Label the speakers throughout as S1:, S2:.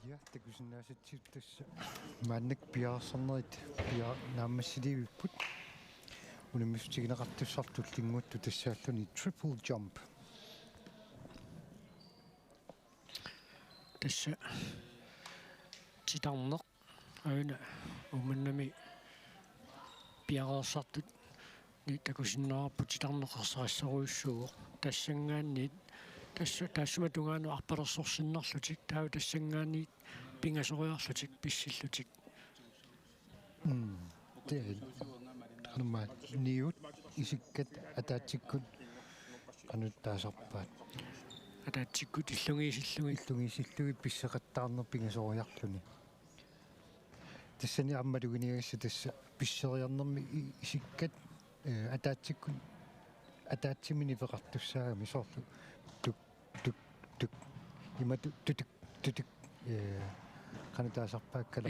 S1: Ja, takusinnaasatsit tassa maannak piaarsernerit pia naammassilivipput unimmistigineqartussartullinguuttu tassaalluni triple jump
S2: tassa titarneq auna umannami piareersartut ni takusinnerarput titarneqarsarassoriussuuq tassangaanniit taassuma tungaanu arpalersorsinnarlutik taa tassangaanniit pingasoriarlutik pissillutik
S1: teel anuma niut isikkat ataatikkut qanuttaasarpaat
S2: ataatikkut illungiisillugi
S1: pisseqattaarner pingasoriarluni tassani ammaluginiagassa tassa pisseriarnermi isikkat ataatikkut ataatsimini peqartussaagami soorlu tuk imatu tutuk qanutaasarpaakkala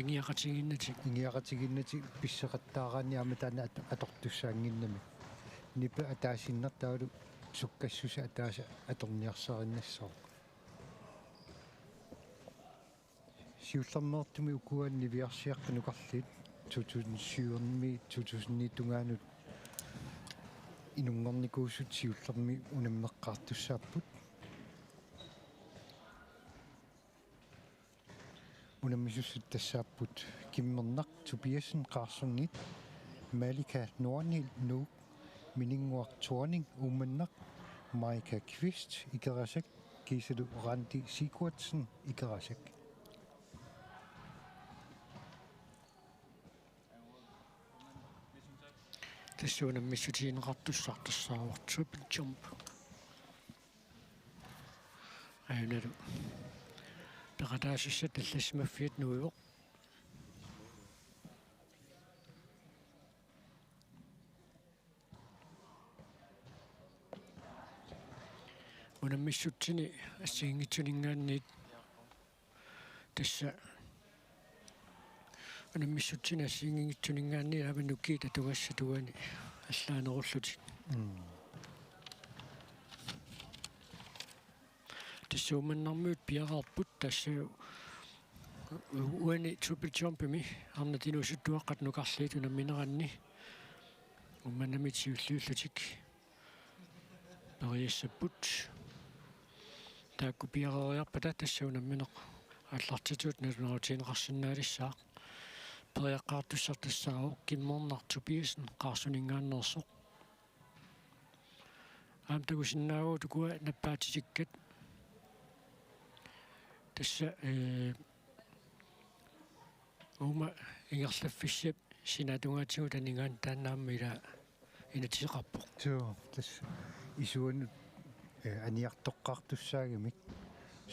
S1: ingiaqatiginnati pisseqattaaraanni amataana atortussaanginnami nipa ataasinnertaalu sukkassusa ataasa atorniarsarinnassoo siullermeertumi ukuan Niviarsiaqqat nukarliit 2007 2009 tungaanut inungornikuussut siullermi unammeqqaartussaapput unamisussut tassaapput kimmerneq Tobiasen qaarsornit Malika Nornil nu mininguartuarning umanneq Maika Kvist ikerasak kiisalu Randi Sigurdsen ikerasak
S2: tassuunammisutiineqartussartassaaruar triple jump ainalu peqataasussa tallasmaffiat nuivoq unammissutsini assiingitsuningaanniit tassa unammissutsini assiingitsuningaanni avanukkiita tungassatuani allaanerullutik tassuumannarmuut piaqarput tassa uani triple jumpimi Arnat inuusuttut nukarliit unammineranni ummanamitiulluullutik periassapput taakku piaqeriarpata tassuunammineq аллартитут налунарутиинеқарсинаалиссаа периаққаартуссартассаагоо кимморнар Tobiasen qaarsuningaannersoq аамтагусиннаагуу тукуа наппаатитиккат тасса ума ингерлаффиссап синатунгаатигу танигаан тааннаамма ила инатисеқарпоқ
S1: тоо тасса исуанут аниартоққартуссаагамик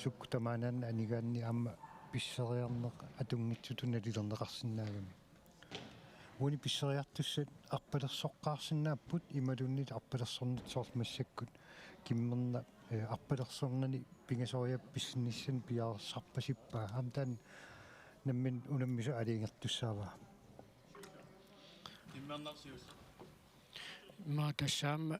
S1: суккутамаанаанна анигаанни аама писсериарнеқ атунгитсутуналилернеқарсинаагами уни писсериартуссат арпалерсоққарсинааппут ималуннит арпалерсорнит соормассаккут киммерна арпалерсорнани пингасориап писсиниссан пиаарсарпасиппаа амтаан наммин унаммису алиингертуссаава
S2: иммернарсиус ма тассаама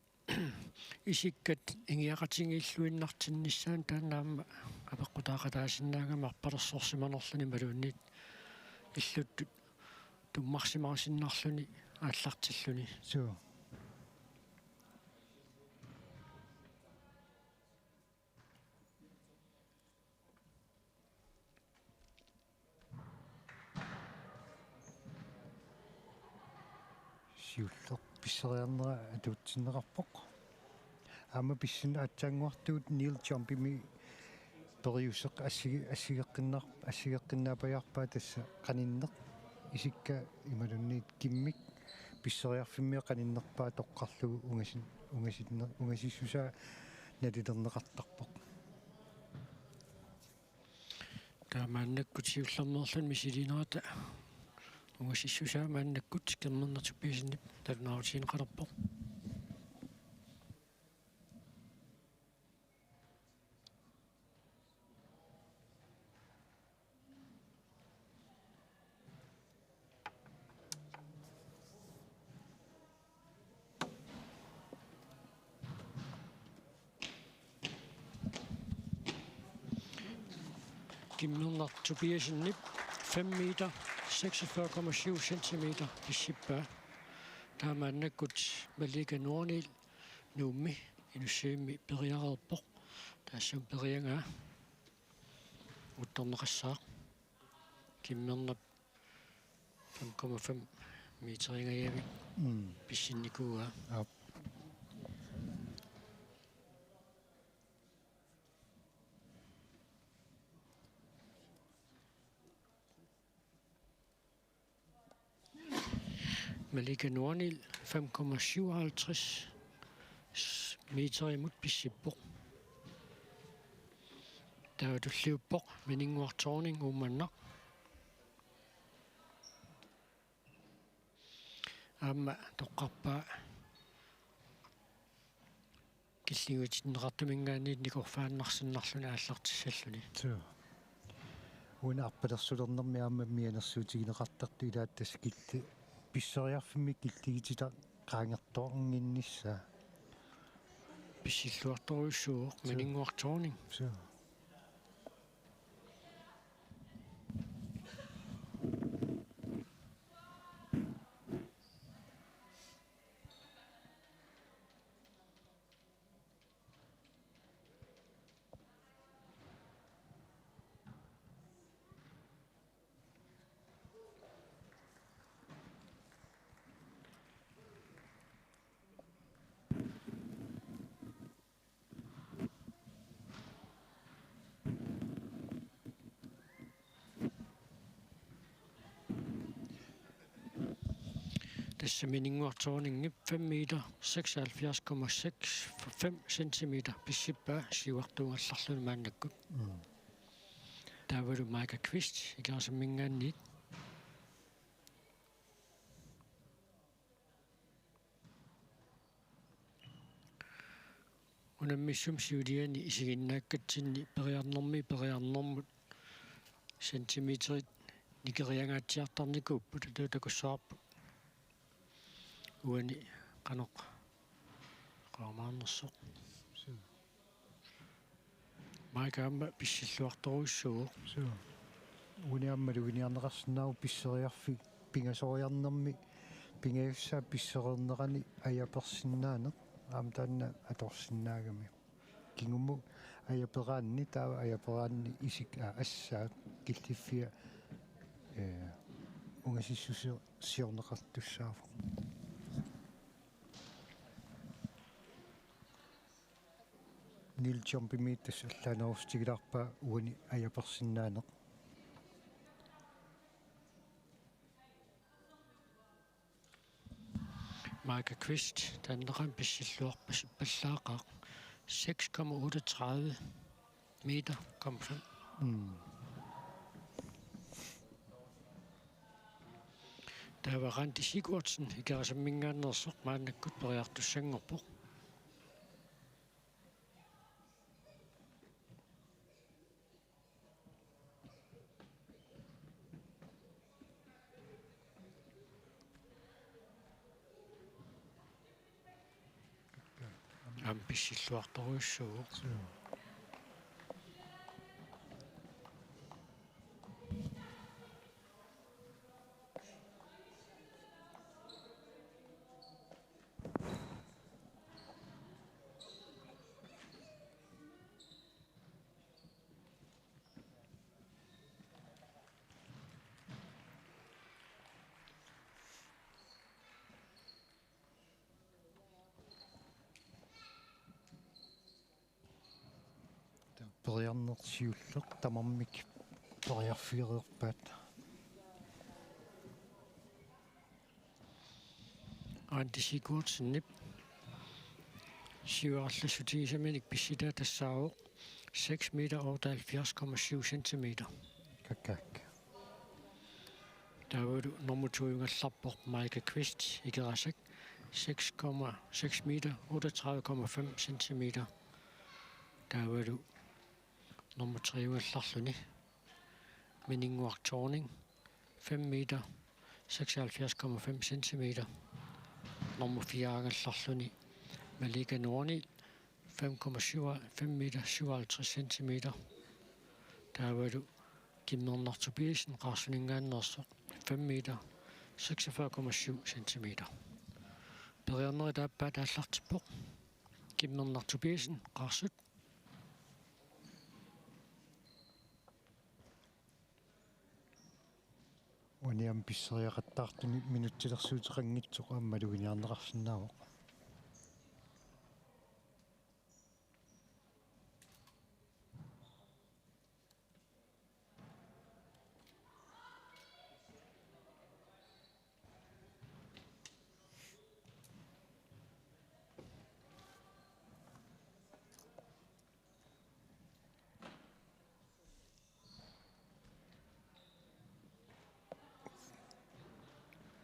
S2: isikkat ingiaqatingiilluinnartinnissaан тааннаама апеққутаақатаасиннаагама арпалерсорсиманерлуни малуунниит иллуттут туммарсимарсиннарлуни ааллартиллуни
S1: суу сиуллер писсериарнера атуутсиннеқарпоқ аама писсина атсаангуартуут нил джампими периусеқ ассигеққиннаапаярпаа тасса қаниннеқ исикка ималунниит киммик писсериарфиммиа қаниннерпаа тоққарлугу унгасиссусаа налилернеқартарпоқ
S2: таамааннаккутиуллермерлун мисилинерата унгасиссусаа мааннаккут кеммернерту писиннип талнаарутиинеқалерпоқ Kimmerner Tobiasen 5 meter, 46,7 centimeter Pishippa. Der er man godt med ligge nordnil, nu med en sømme berøret på. Der er som berøringer. Utan ressa. Kimmerner 5,5 meter ringer jeg. Pishinikua.
S1: Ja.
S2: Man ligger nordnil 5,57 meter imod Pishippo. Der er det slev på, men ingen var tårning om man nok. Amma Nukappiaqqat killingit nrattumingaani nikorfaannarsinnarluni aallartissalluni.
S1: Så. Uinarpalersulernermi aamma mianersuutigineqartartu ilaattas killi pisseriarfimmi killigitita qaangertoornginnissa.
S2: Pissilluartoruissuuq men ingen var tårning.
S1: Så.
S2: Disse mening var tårning 5 meter, 76,6 for 5 centimeter. Pishippa sivartuungallarluni maannakku. Der var du Mike Kvist, ikke også mingaanit. Unamissum siudiani isiginnaakkatinni periarnermut centimeterit nikeriangaatiartarnikuupput tuutakussaarput. Uani qanoq qaamaarnersoq. Maikaamma pissilluartoruissuuq.
S1: Så. Uniammalu viniarneqarsinnaaru pisseriarfi pingasoriarnermi pingaussaa pisserernerani ajapersinnaaneq aam taanna atorsinnaagami. Kingummu ajaperaanni taava ajaperaanni isik assaa killiffia ungasissusiorneqartussaafu. Nil jumpimittas allanerustigilаарpaa uani ajapersinnaaneq.
S2: Mike Kvist, danneran pissilluarpas pallaaqaq 6,38 meter, 5. Der var Randi Sigurdsen, ikerasammingaannersoq maannakkut periartussanngorpoq. Pissilluartoruissuuq.
S1: Så. Periarnersiulleq tamammik periarfiireerpaat.
S2: Randi Sigurdsen 7 pissita tassaaruq 6 meter og 70,7 centimeter.
S1: Kakak.
S2: Der var du normutuingallarpoq Mike Kvist ikerasak 6,6 meter 38,5 centimeter. Der var du normutuingallarluni meninguartorning 5 meter 76,5 centimeter. Normufiaangallarluni Malika Nordnil 5,5 meter 57 centimeter. Der var du Kimmernertupiisen qaarsuningaannersoq 5 meter 46,7 centimeter. Perianneri taappaat aallartippoq kimmernertupiisen qaarsut
S1: Uniam pisseriaqattaartuni minuttilersuuteqanngitsoq ammaluiniarneqarsinnaavoq.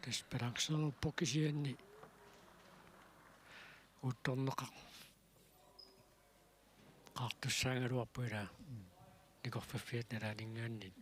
S2: Desperanceeruppokkisianni uttorneqa qaartussaangaluarpuilaa nikorfaffiat nalaaningaanni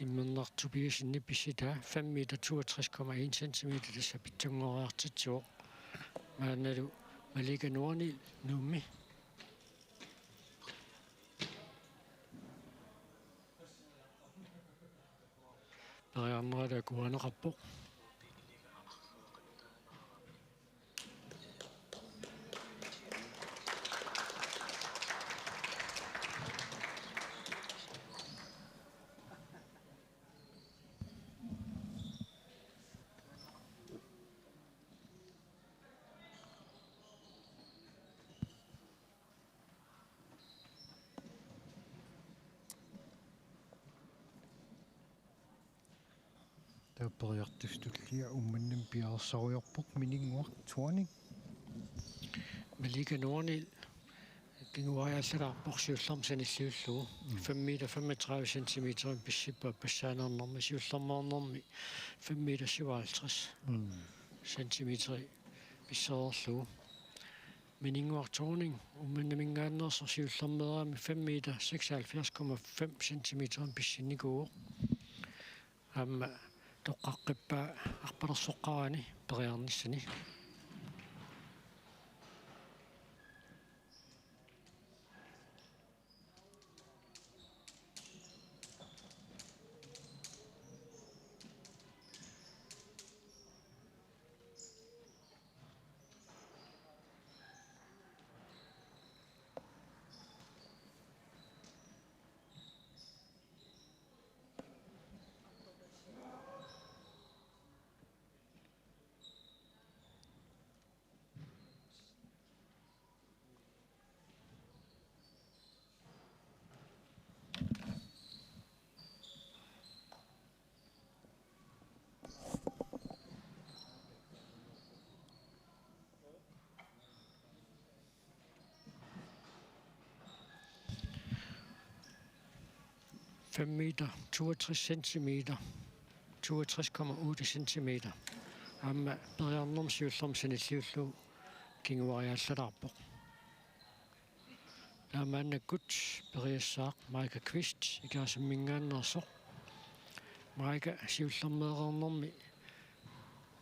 S2: kimmernertupiisinni pissitaa 5 meter 62,1 centimeter tassa pitsunngoriartitsuoq maannalu malikanuarni nuummi periarnerala kuaneqarpoq
S1: Taaperiartustullia ummannim piarsariorpoq mininguaq tuaning
S2: malikanuarni kinguariallararpoq siullarmsanilluullugu 5 meter 35 centimeter pissippa passaanernermi siullarmaarnermi 5 meter 57 centimeter pissererlugu mininguartuuning ummannamingaannerser siullarmeraami 5 meter 76,5 centimeter pissinikuuq amma toqqaqqippaa arpalersoqqarani periarnissani ...5 meter 62 centimeter 62,8 centimeter amma periarnerm siullarmsanilluullu kinguariaallararpoq laamaannakkut periassaaq Maika Kvist ikaasammingaannersoq Maika siullarmeerernermi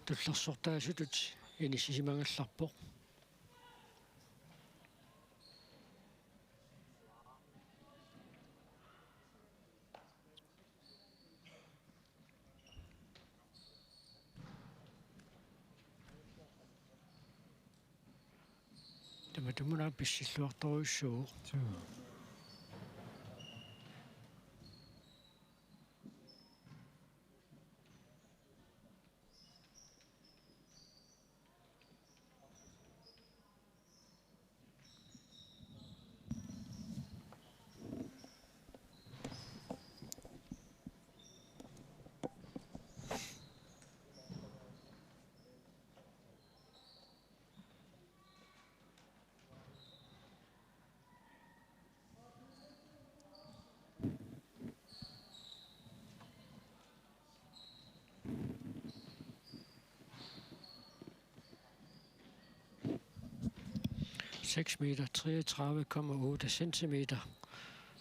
S2: tullersortaasutut inissisimangallarpoq Tamatumunaam pissilluartoruissuuq 6 meter, 33,8 centimeter.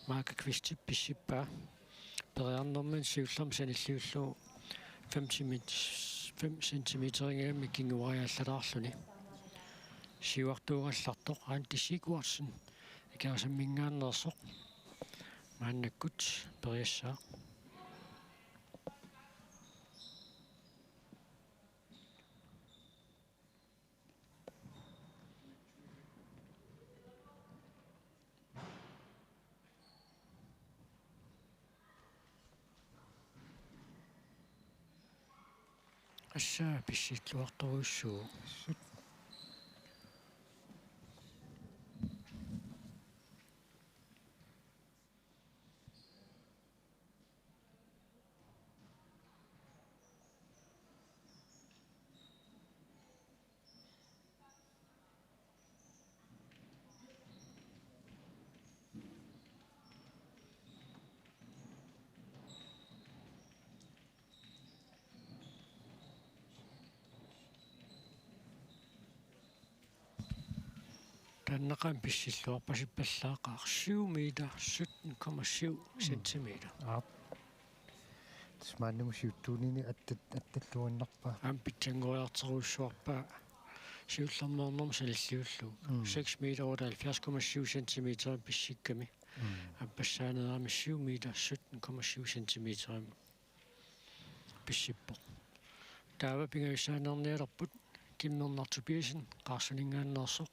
S2: Markakvisti pissipaa. Periarnerman siullerm sanilliullu 5 centimeter kinguariallalarluni. Siuartuugallartoq aantissikuarsin ikaasammingaannersoq maannakkut periassaa. Assaa pissitluartoruussuu. Tanneqan pissilluarpasippallaaqaar 7 meter 17,7 centimeter.
S1: Tismaannamu siuttuunini attalluannarpaa.
S2: Pitsanguariarteruussuarpaa siullermeernerm sanilliullu 6 meter 78,7 centimeter pissikkami. Appassaaneraami 7 meter 17,7 centimeter pissippoq. Taava pingavisaanernialerput kimmernertupiasin qaarsuningaannersoq.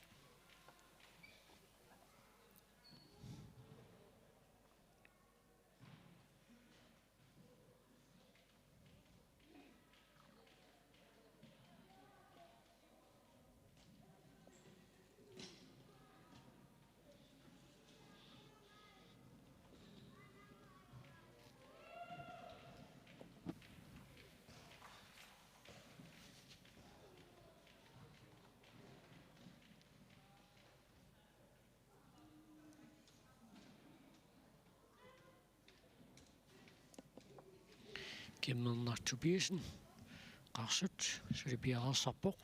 S2: Kimmernertupiasin qarsut sulipiaqarsarpoq.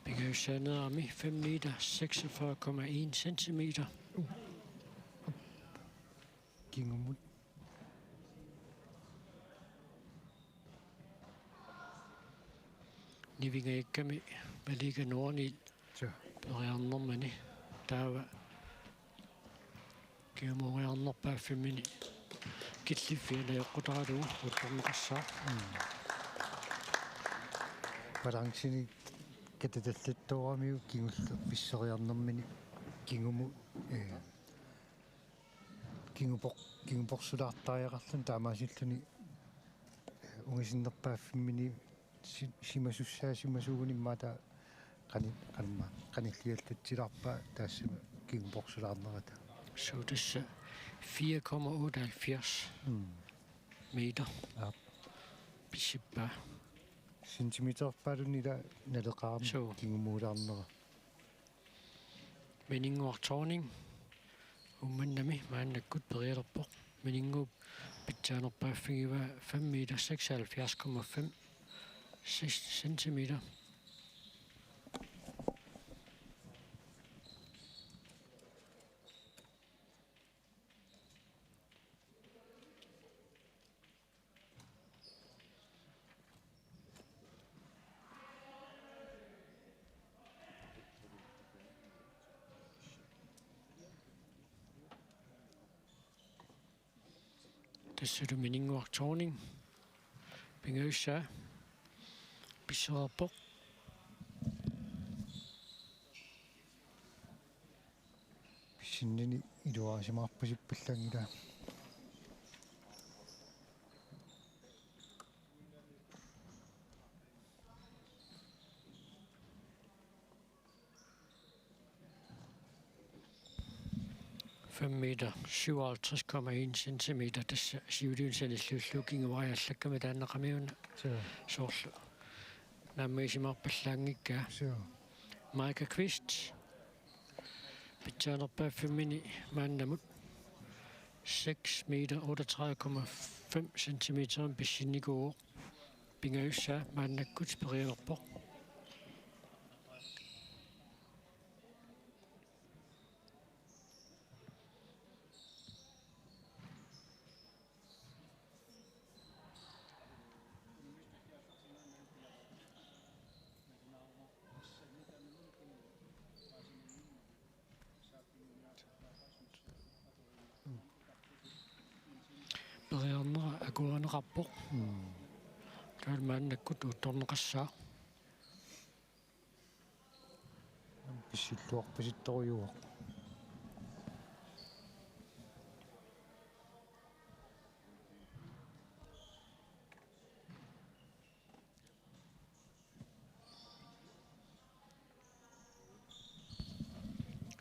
S2: Pingavisaanerami 5 meter 46,1 centimeter.
S1: Kingumut.
S2: Nivingaikkami Malika Nukarliit. Periarnermani taava kiumoriarnerpaaffimini killiffiana joqqutaralugu ullerneqassaa.
S1: Balanssini katatallattooramiu kingullu pisseriarnermini kingumu kinguporsulaattariaqarlun taamaasilluni ungisinnerpaaffimini simasuugunimmata qanilliallatsilarpaa taassama kinguporsulаарnerata.
S2: Så tassa 4,78 meter. Pissippaa.
S1: Centimeterpaaluni la naleqaarmi kingumuulaarnera.
S2: Meninguartorning ummannami maannakkut perialerpoq meninguup pitsaanerpaaffigiva 5 meter 76,5 centimeter. Tässä on meninguartorning pingavissaa pissererpoq
S1: писсиннини илуарасимаарпасиппаллангила
S2: meter 57,1 centimeter tässä siuliunsanilluulluukinguariallakka taannaqamiuna soorlu naammaisimarpallangikkaa Maika Kvist pitjaanerpaaffimini maannamut 6 meter 38,5 centimeter pissinnikuu pingayussaa maannakkut perianerpoq periarnera akuanerarpoq taal maannakkut uuttorneqassaa
S1: писсиллуарпаситторюуақ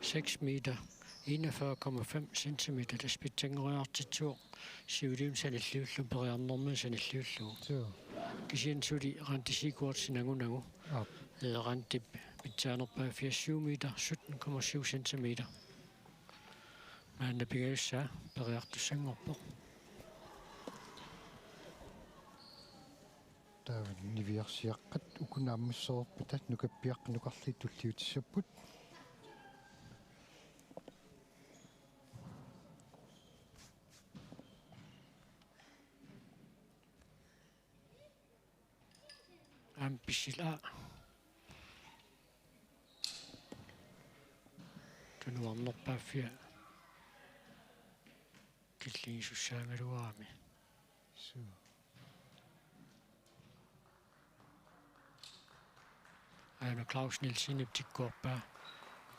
S2: 6 meter 41,5 centimeter taspitsangoriartitsuoq siuliunsanilluullu periarnermisanilluullugu kisiansuli rantisikuartinagunagu eqantip pitjaanerpaa 80 meter 17,7 centimeter maannapigayussaa periartussangorpoq
S1: Niviarsiaqqat ukunaammissoorputat Nukappiaqqat tulliutissapput
S2: pissila tunuarnerpaaffia killigisussaangaluaami Aina Klaus Nielsen tikkuarpaa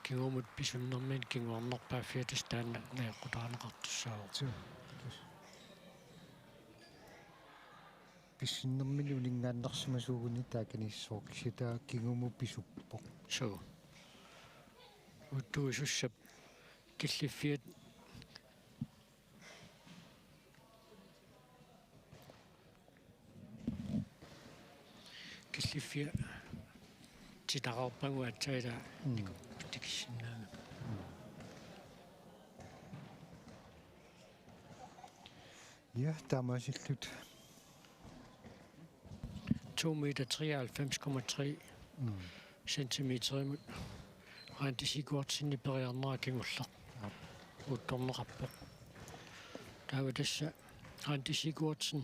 S2: kingumut pisunnermin kinguarnerpaaffia tastaanna neeqqutaaneqartussaa
S1: писсиннэрмини улингааннарсимасуугуни тааканиссоо киситаа кигуму писуппоқ
S2: уттуисуссап киллиффиат киллиффиа титақарпангуатсаила тикиссиннаага
S1: ja таамаасиллут
S2: 2 meter 93,3 centimeter imut rantisikuartsinni periarnera kingulleq uuttorneqarpoq taava tassa rantisikuartsin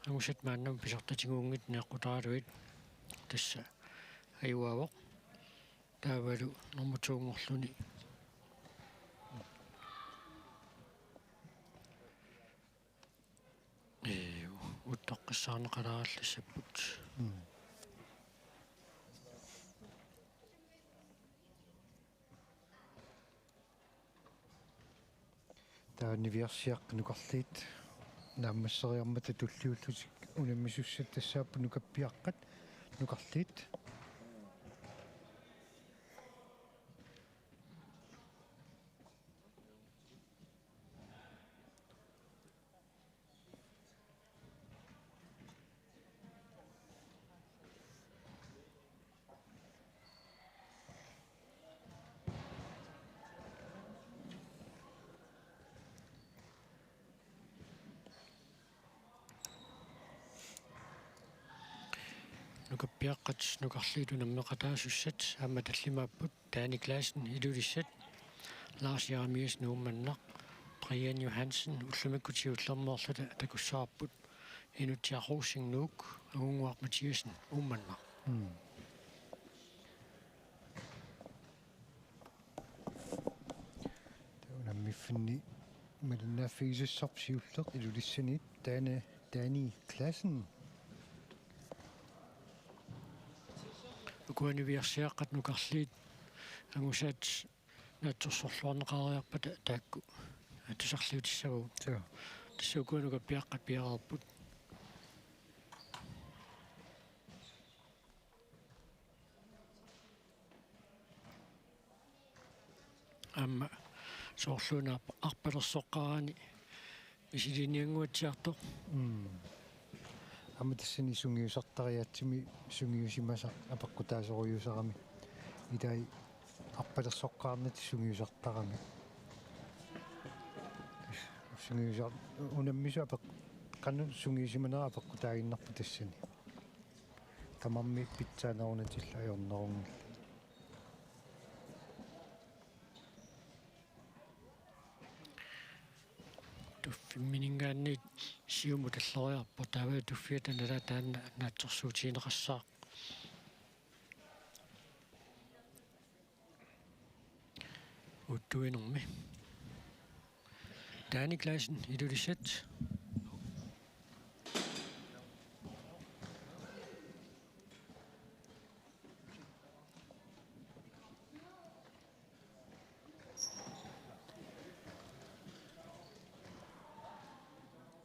S2: angusat maannam pisartatiguungit neeqqutaaluit tassa ayuavoq taavalu normutuungorluni uttaqqiссаарneqalaarallissapput
S1: таа Niviarsiaq nukarliit нааммассериармата туллиуллутик унаммисуссат тассааппу Nukappiaqqat nukarliit
S2: Nukappiaqqat nukarliitunammeqataasussat aamma tallimaapput taani klaassen ilulissat Lars Jeremias nuummannaq Brian Johansen ullumikkutiullermoorlata takussaarput Inuit agunguaq Mathiasen ummannaq
S1: taunammiffini malinnaaffigisarpsiulleq ilulissani taani klassen
S2: Niviarsiaqqat nukarliit angusat наатсорсорлуарнеқариарпата таакку тусарлиутиссагу
S1: Таа.
S2: тассукуунука пиаққат пиарерпут амма соорлуунаарпа арпалерсоққарани исилиниангуатсиарто
S1: Amma tassani sungiusartariaatsimi sungiusimasa apaqqutasoriusarami idai arpalersoqqaarnati sungiusartarami sungiusar unammisu apaq qannu sungiusimanera apaqqutāginnarpu tassani tamarmi pitsaanarunatilla ajornerungi
S2: туффимминингаанни сиуму таллориарпо таава туффиатанала таанна наатсорсуутиинеқассаа уттуинерми таани классен илулисат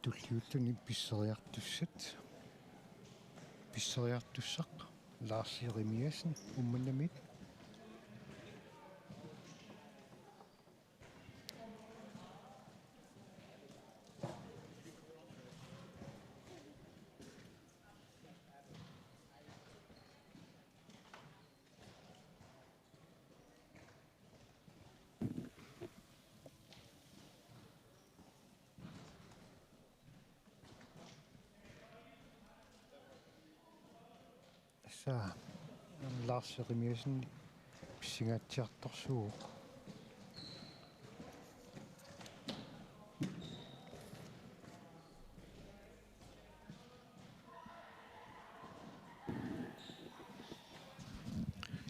S1: туллиуттуни писсериартуссақ лаарсиеримиасен умманнамит saa laarserimiasen pissingaatiartorsuuq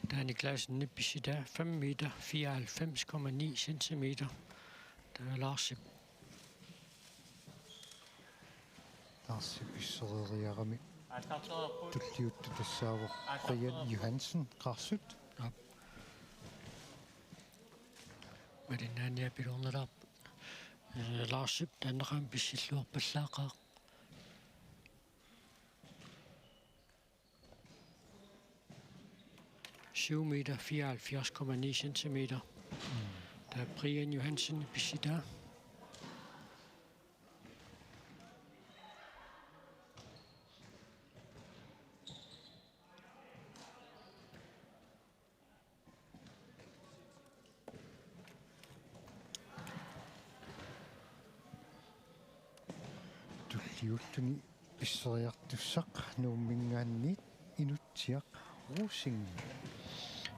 S2: таани классен нипписсита 5 meter 94,9 centimeter таалаарсип
S1: лаарси писсерeriarami tulliuttu tassaavo Brian Johansen qarsut
S2: маринааниа пилорнераарп лаарсип тааннераам писсиллуарпаллаақаа 7 meter 74,9 centimeter der Brian Johansen pissita
S1: tulliuttuni pisseriartussaq nuummingaanniit inutiaq rusing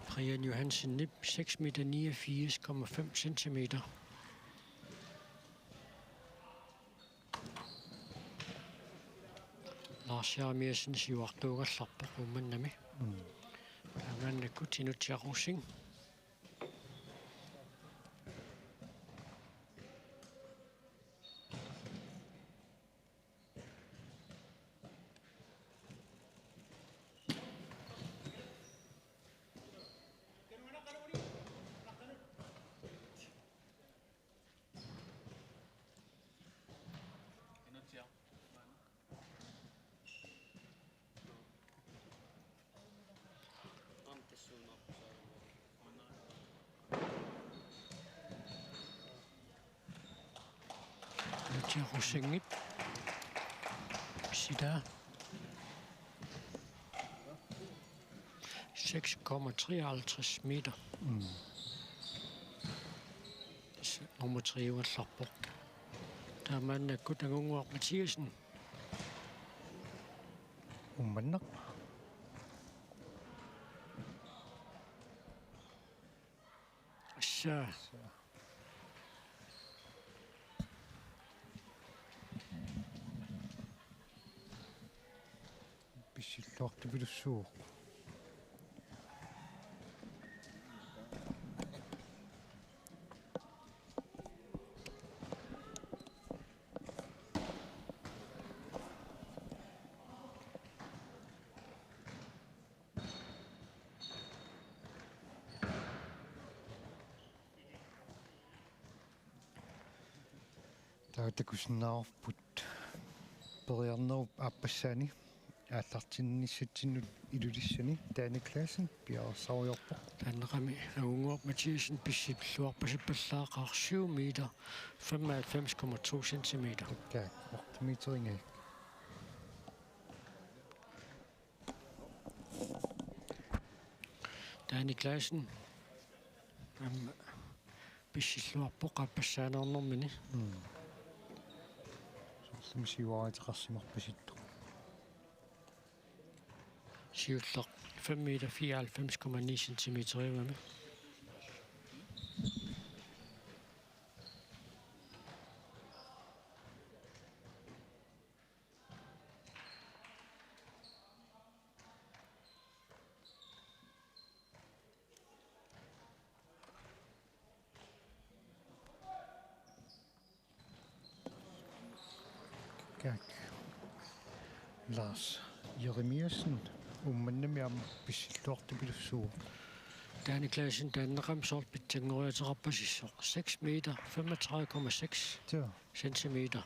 S2: Brian Johansen nip 6 meter 89,5 centimeter. Lars Jarmiasen siuartuugallarpoq ummannami. Taangaannakku tinutiaqusing. Rusingit sida 6,53 meter. Nummer 3 uallarpoq. Taamaannakku tangunguaq Mathiasen.
S1: ummannaq
S2: Assa
S1: pissilluartupilussuuq таатакусинаарпут периарнеруп ааппассаани ааллартинниссатсиннут илулиссани таани классен пиарсаруйорпоқ
S2: тааннеқами агунгуар Матиасен писсиплуарпасиппаллаақар 7 meter 95,2 centimeter.
S1: каа ортимитерингаа
S2: таани классен писсиллуарпоқ ааппассаанернэрмини
S1: симсиваатеқарсимарпаситту
S2: сиуллеқ 5 meter 94,9 centimeter ивами
S1: каа Lars Jeremiasen умманнамиам писсиллуартипилуссуу
S2: таани классен тааннеқам сорт питсангориатерарпасиссоқ 6 meter 35,6 centimeter.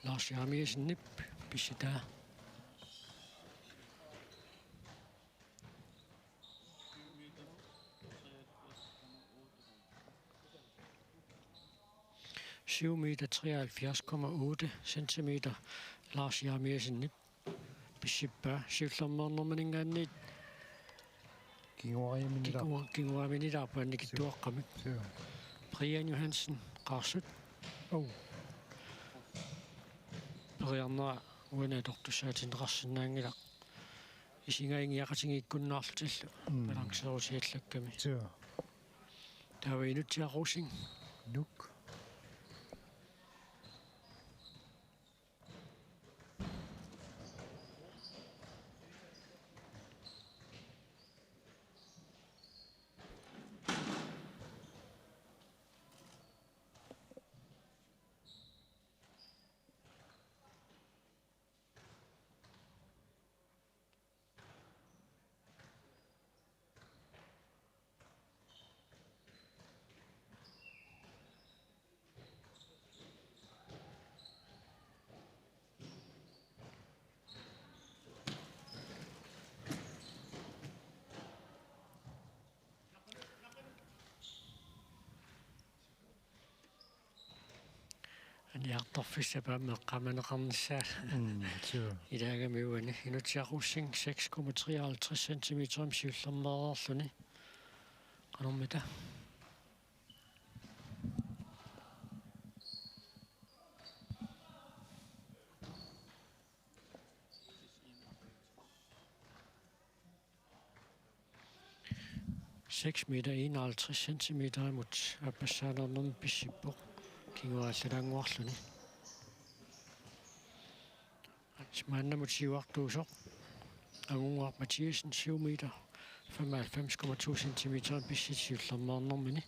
S2: Lars Jeremiasen nip pissitаа meter 73,8 centimeter. Lars Jeremiasen nip писсиппаа сиуллермернэрманингаанниит кингуааминилаарпаанни киттуаққамик Brian Johansen qarsut периарнера уанаатортуссаатинеқарсинаангила исингаингиақатингиккуннаарлутиллу балансерусиаллакками таава инутиарусин
S1: нук
S2: Jartorfissapaamme qamaneqarnissaat ilaagamiuani inutiarussing 6,53 cm siullermeererluni qanormita 6 meter 51 centimeter imod appassaanernum pissippoq kinguaallananguarluni maannamut siuartuusoq agunguar Mathiasen 7 meter 95,2 centimeter pissitsiullermeernermini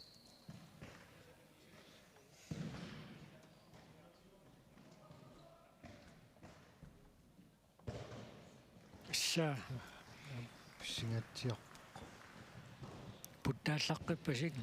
S2: sa
S1: pissingatsiaq
S2: puttaallaqqipasik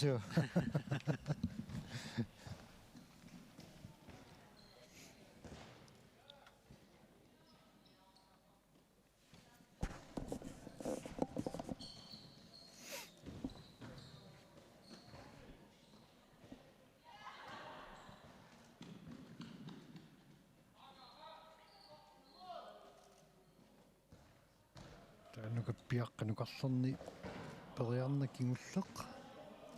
S1: Nukappiaqqat nukarlerni periarna kingulleq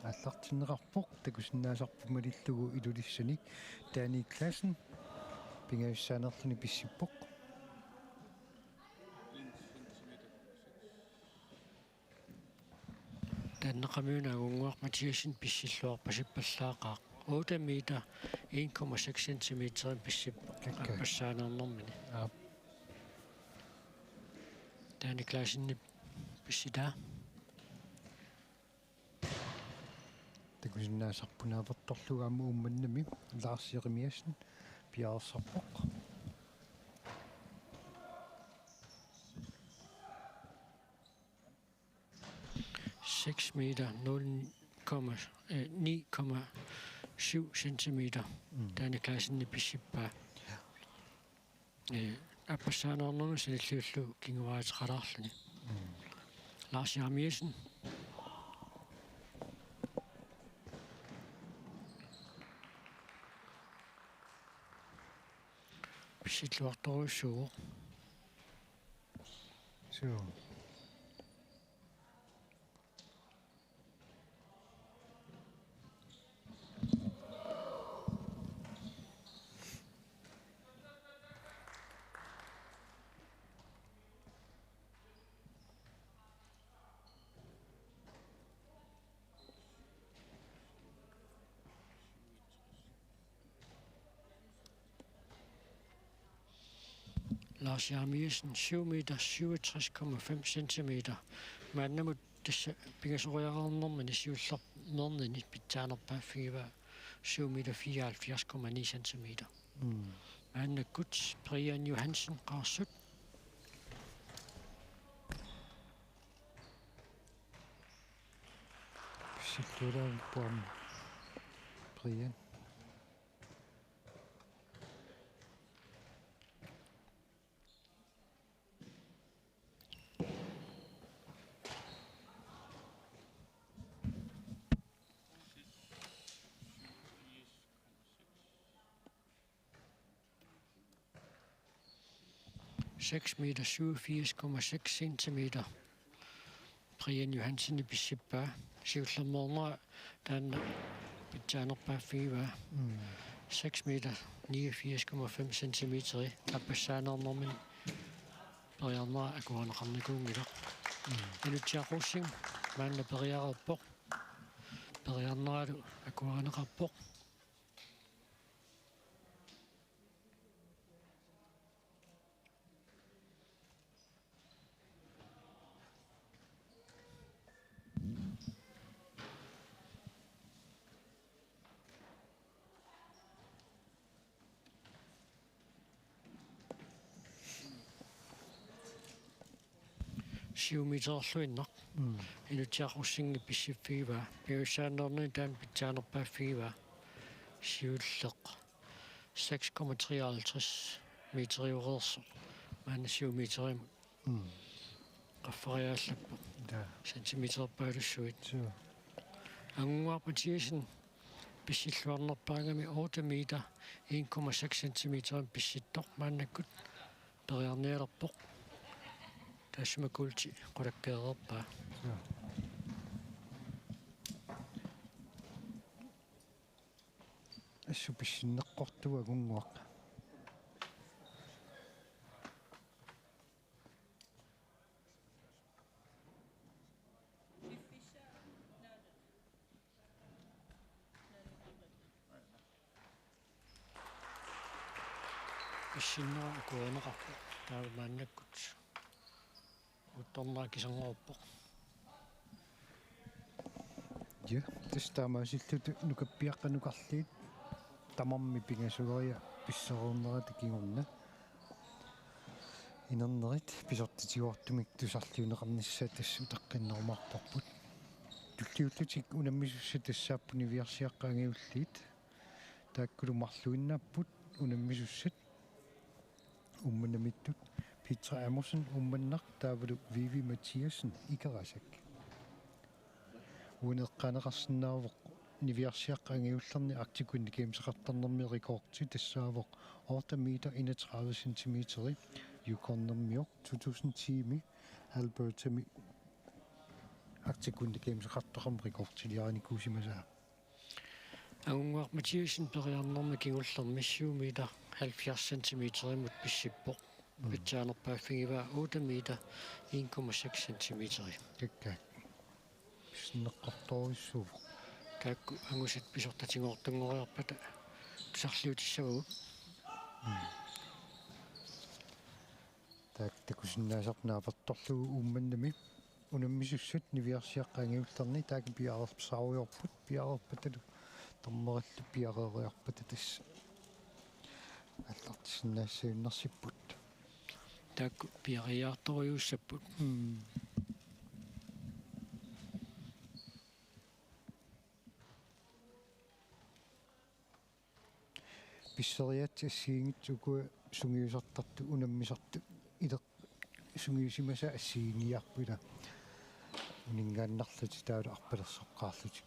S1: аллартиннеқарпоқ такусиннаасарпумалиллугу илулиссани таани классен пингависсаанерлуни писсиппоқ
S2: таннеқамиунаагунгуар Матиасен писсиллуарпасиппаллаақаа 8 meter 1,6 centimeter писсиппоқ аппассаанернэрмини таани классенни писситаа
S1: такусиннаасарпунааверторлугаама уумманнами Lars Jeremiasen пиарсарпоқ
S2: 6 meter 9,9 7 centimeter. Denne klassen i Bishippa. Appassaanarnernu sanilluullu kinguaatiqalarluni. Lars Jarmiesen. Bishitluartoruussuuq.
S1: Så.
S2: Lars Jarmiesen, 7 meter, 67,5 centimeter. Maannamut tässä pingasoriaqarnermani siullernerni pitsaanерпааффигива 7 meter 74,9 centimeter. Maannakkut Brian Johansen qaarsut.
S1: Situerer på Brian.
S2: Seks meter 87,6 centimeter. Brian Johansen i Bishippa. Siullernerner dan pitsaanерпааффигива 6 meter 89,5 centimeter. Appassaanarnermani periarnera akuaneqarnikuungilaq. Inuutiaqussing maanna periareerpoq. Periarneralu akuaneqarpoq. Siumiiterluinnaq. Inuutiaqussingi pissiffigiva. Piussaannerni taan pitsaanerpaaффигива. Siulleq 6,53 meteriureerso. Maanna siumiiterimut. Qaffariaallappu. Centimeterpaalussuit.
S1: Så.
S2: Anguarpatiisen pissilluarnerpaangami 8 meter 1,6 centimeter pissittoq maannakkut periarneelerpoq. Tasmakulti qulakkeererpaa.
S1: Så. Assu pissinneqqortua kunguaq.
S2: Pissinneraa akuaneqarpu. Taa maannakkut. Uttornaa kisangorpoq.
S1: Ja, testaamaasillutu Nukappiaqqat nukarliit tamarmi pingasugeria pisseruunnerata kingorna. Inernerit pisortitiguortumik tusarliuneqarnissa tassu taqqinnerumartorput. Tulliullutik unammisussa tassaappu Niviarsiaqqaangiulliit. Taakkulumarluinnapput unammisusat ummanamittut Petra Ammersen ummannar taavalu Vivi Mathiasen ikerasak. Uneqqaneqarsinnaavoq Niviarsiaqqaangiullerni Arctikunni kiimseqartarnermi rekordti tassaavoq 8 meter 31 centimeteri yukornermior 2010 Albertami Arctikunni kiimseqartarnermi rekordtiliaani kuusimasaa.
S2: Anguar Mathiasen periarnermi kingullermi 7 meter 70 centimeter mut pissippoq. Pitsaanерпааффигива 8 meter 1,6 centimeter.
S1: Kakka. Pissinneqqortoruissuuvoq.
S2: Kaakku angusat pisortatingortungoriarpata tusarliutissavagu.
S1: Taaktakusinnaasarnaapertorlugu ummannami unammissussat Niviarsiaqqaangiullerni taaki piarersaaruyorput piarerpatalu tormerillu piareeriarpata tassa. Аллартисиннаассуиннарсиппут.
S2: Taakku piariartoriussapput.
S1: писсериатсиингит уку сунгиусартарту унаммисарту илеқ сунгиусимаса ассииниарпула унингааннарлути таала арпалерсоққаарлути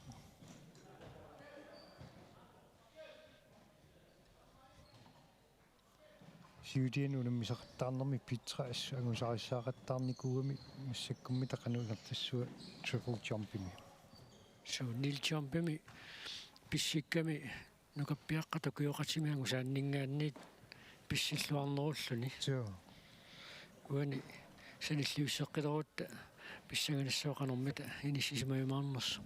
S1: сиудиан унаммисартаарнэрми питра ассу ангусариссаақаттаарникуугами массаккумми тақануилертассуа triple jumpими
S2: so nil jumpimi писсикками нукаппиаққата куйоқатими ангусааннингаанниит писсиллуарнеруллуни уани саниллиуссеққилерутта писсаганассоқанэрмита инисисимаюмаарнерсу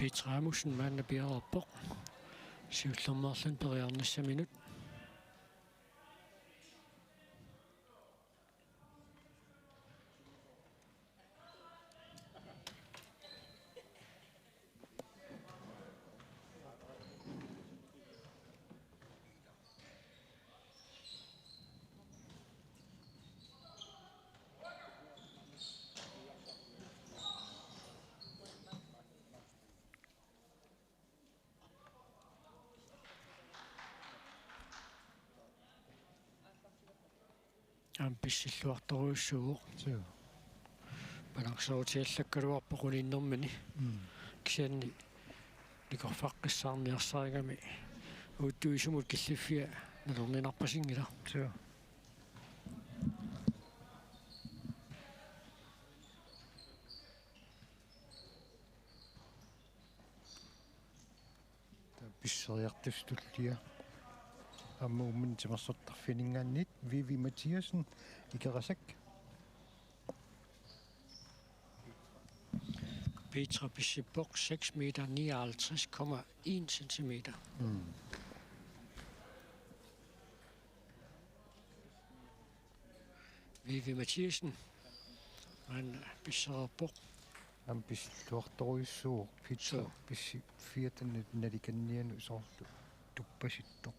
S2: Petramusen maanna piararpoq siullermaarlun periarnassa minut писсиллуарторуйуссууоқ паларсоотиаллаккалуарпоқулиннэрмани кисианни никорфаққиссаарниарсаригами уттуисумут киллиффиа налернинарпасингила
S1: писсериартустуллиа аммууммин тимерсоттарфинингааннит Vivi Mathiasen икерасак
S2: Petra pissippoq 6 meter 59,1 centimeter. Vivi Mathiasen han pisserpoq
S1: am pisluartoruissuuq Petra pissi 14 nalikannianu soorlu tuppasittoq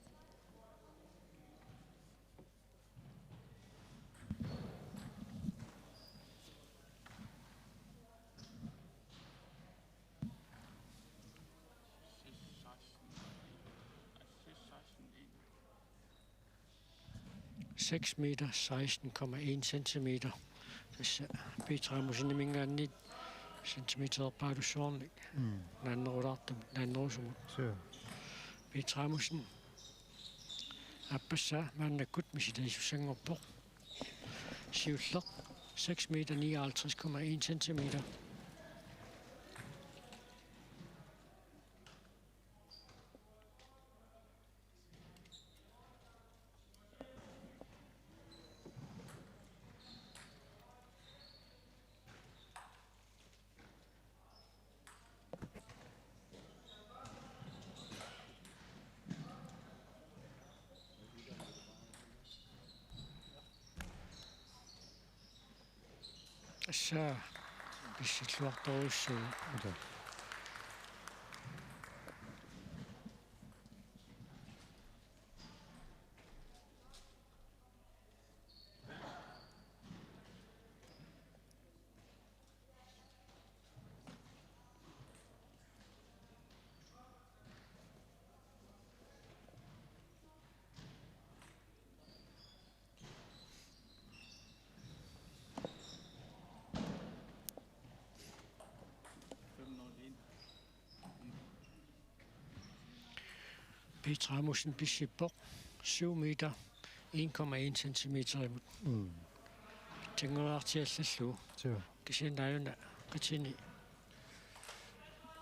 S2: 6 meter 16,1 centimeter. Tässä Petra musinnimingaannit centimeter paalussuarnik. Nannerulaartum nannerusumut. Petra musin appassa maannakkut misitaisussangorpoq. Siulleq 6 meter 59,1 centimeter. Tässä pissilluartoruissuu. Petra musin pissippoq 7 meter 1,1 centimeter imut. Tingulartiallallu. Kisianaayuna qatini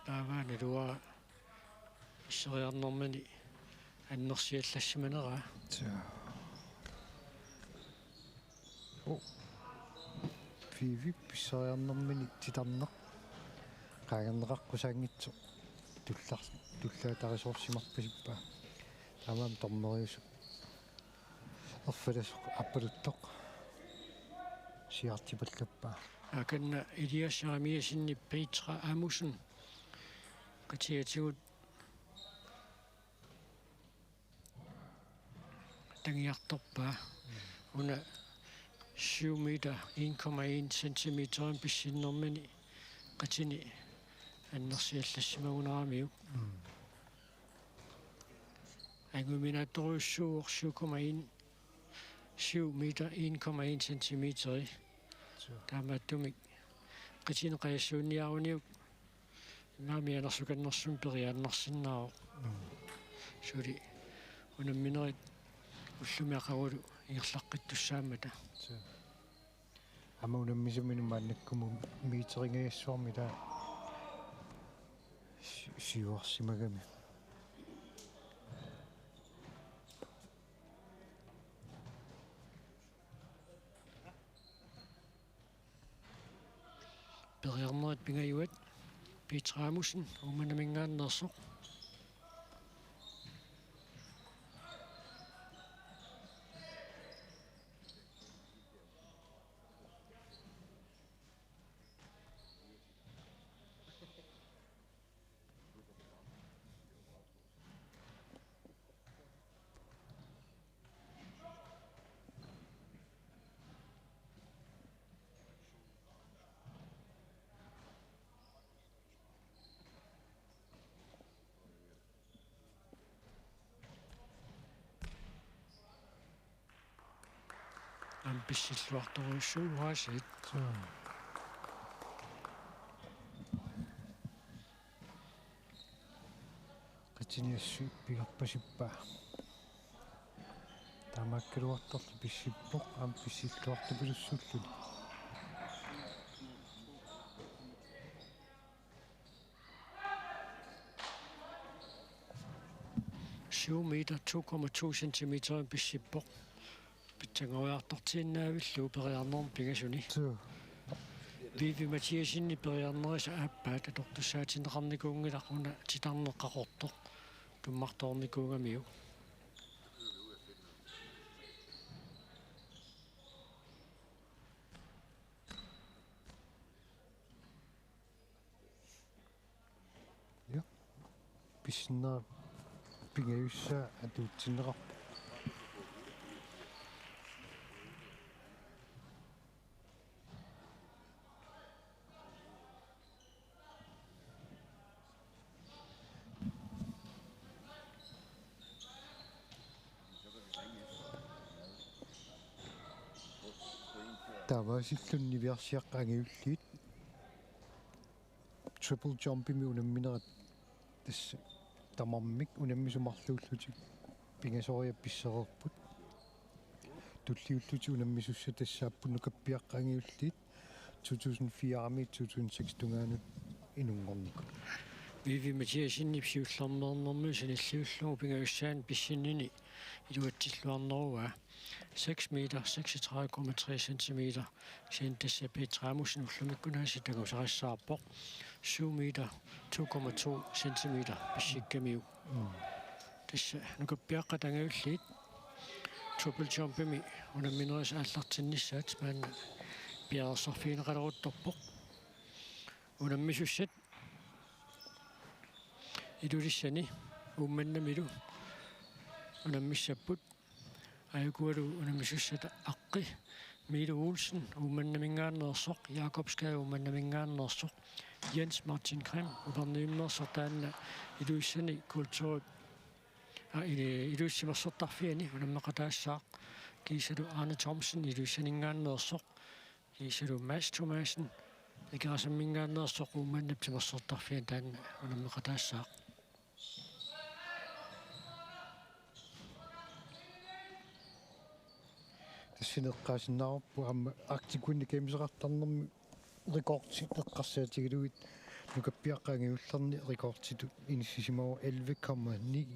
S2: taavaani luaa isseriarnermani annersiallassimaneraa.
S1: Vivi pisseriarnermani titarneq qaagerneqaqqusangitsu tullaatarisорсимарпасиппа таамаам тормериусу ерфаласоқ аппалутtoq сиартипаллаппаа
S2: аканна илиассарамиасинни пейтра амусун qatiatiguut тангиарторпаа уна 7 meter 1,1 centimeter писсиннэрмани qatini аннерсиаллассимагунарамиу агуминаторуссууор 7 meter 1,1 centimeter таамааттумик qatini qayassуунниаруниук наамианерсуканнерсум периааннерсиннаро сули унамминерит уллумиақагулу иерлаққиттуссаамата
S1: амаунаммисумину мааннаккуму миитерингаяссуарми таа сиуарсимагами
S2: периарнерит пингаюат питраамусин уманамингааннерсоқ амписсиллуарторуссууаасит
S1: qatiniassu pigarpasippa таамааккалуарторлу писсиппоқ амписсиллуартупилуссуллуни 7 meter 2,2 centimeter писсиппоқ питсангориарторtiinnaavilluu periarnerm pingasuni Vivi Mathiasinni periarnerisa aappaat atortussaatineqarnikuungilaquna titarneqqaqortoq tummartoornikuungamiu ja pissinner pingayussa atuutsinneqar тавасиллун Niviarsiaqqat angajulliit triple jumpimi unamminerat тасса тамармик унаммисумарлууллутик пингасориа писсерерпут туллиуллути унаммисусса тассааппу Nukappiaqqat angajulliit 2004-2006 тунгаанут инунгорнику
S2: Vivi Mathiasinni psiullernernermu sanilluullugu pingagussaan pissinini iluatsilluarneruaa 6 meter 36,3 centimeter sen tassa petraamusin ullumikkunaasi tagusarissarpoq 7 meter 2,2 centimeter pissikkamiu tassa Nukappiaqqat angajulliit triple jumpimi unammineris aallartinnissaat maanna piaersorfiineqaleruttorpoq unammissussat idulissani ummannamilu unammissapput ajukualu unammissussata aqqi Mille Olsen ummannamingaannersoq Jakobskaya ummannamingaannersoq Jens Martin Krem uperniimnersortaanna iluissani kulturit iluissimersortarfiani unammeqataassaaq kiisalu Arne Thomsen iluissaningaannersoq kiisalu Mads Thomasen ikerasammingaannersoq ummannaptimersortarfian taanna unammeqataassaaq
S1: тассинеққаасиннаарпу амма арктикунни кемисеқартарнэрми рекордси эққарсаатигилугит Nukappiaqqat angajullerni рекордситу иниссисимау 11,9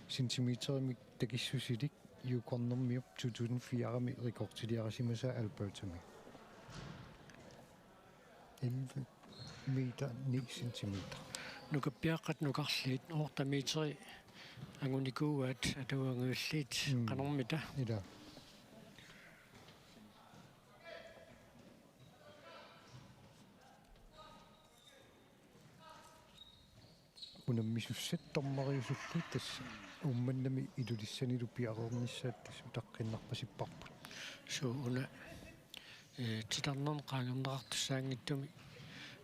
S1: сантиметерми такиссусилик юукорнэрмиуп 2004-ми рекордсилиарасимаса албаутами 11 meter 9 centimeter.
S2: Nukappiaqqat nukarliit ortametri angunikuuat atuangulliit qanormita.
S1: Ila. Unammisusset tormariusulluut tassa ummannami ilulissanilu piaqornissaat tassu taqqinnerpasipparput.
S2: So una titarnerm qaangernerartussaangittumi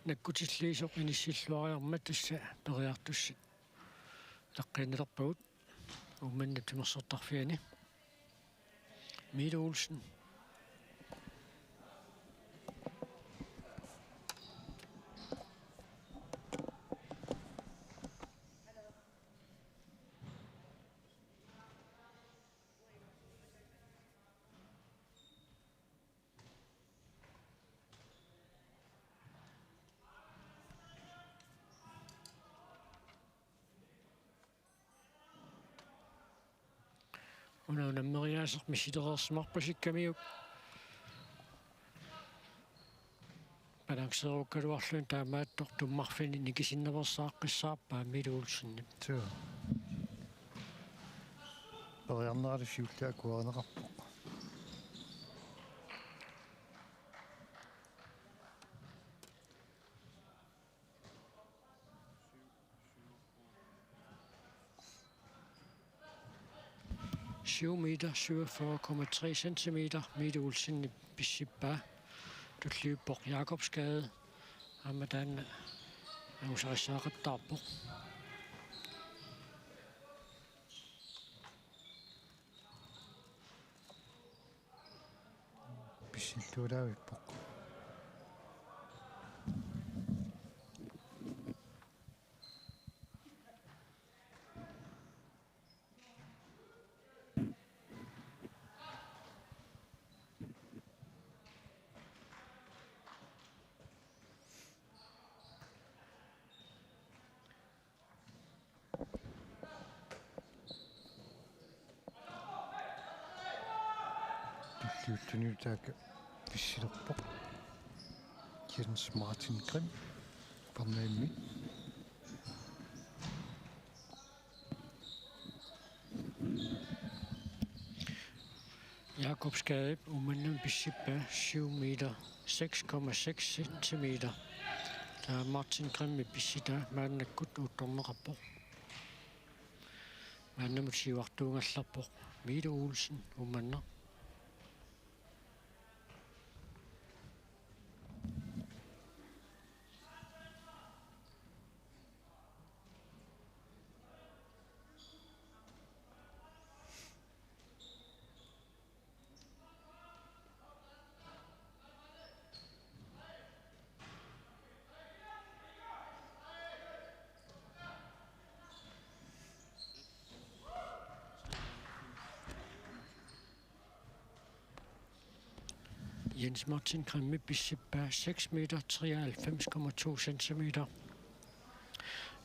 S2: nakkutilliisoq inissilluariarmat tassa periartussat taqqinnerpagut ummannap timersortarfiani Mille Olsen. Unameriaaseq missitereersmarpasikkamiuk balangseruukkaluarluun taamaattor tummarfini nikisinnaversaaqqisaarpaa Mille Olsen.
S1: Så. Periarnerali fiullaa kuanerarpoq.
S2: Meter 47,3 centimeter. Mille Olsen Bissippa. Tulliuppoq Jakobsgade. Amadan Inuusuttut.
S1: Bissilluulaavippoq. Tulliuttuniutaaka pissilerpoq. Jens Martin Grimm. Parnaimmi.
S2: Jakobsgade umannam Bissippa 7 meter 6,6 centimeter. Der er Martin Grimm Bissita maannakkut uuttornerappoq. Maannamut siuartuungallarpoq Mille Olsen umanner. Jens Martin Grimme Bissippa 6 meter 93,2 centimeter.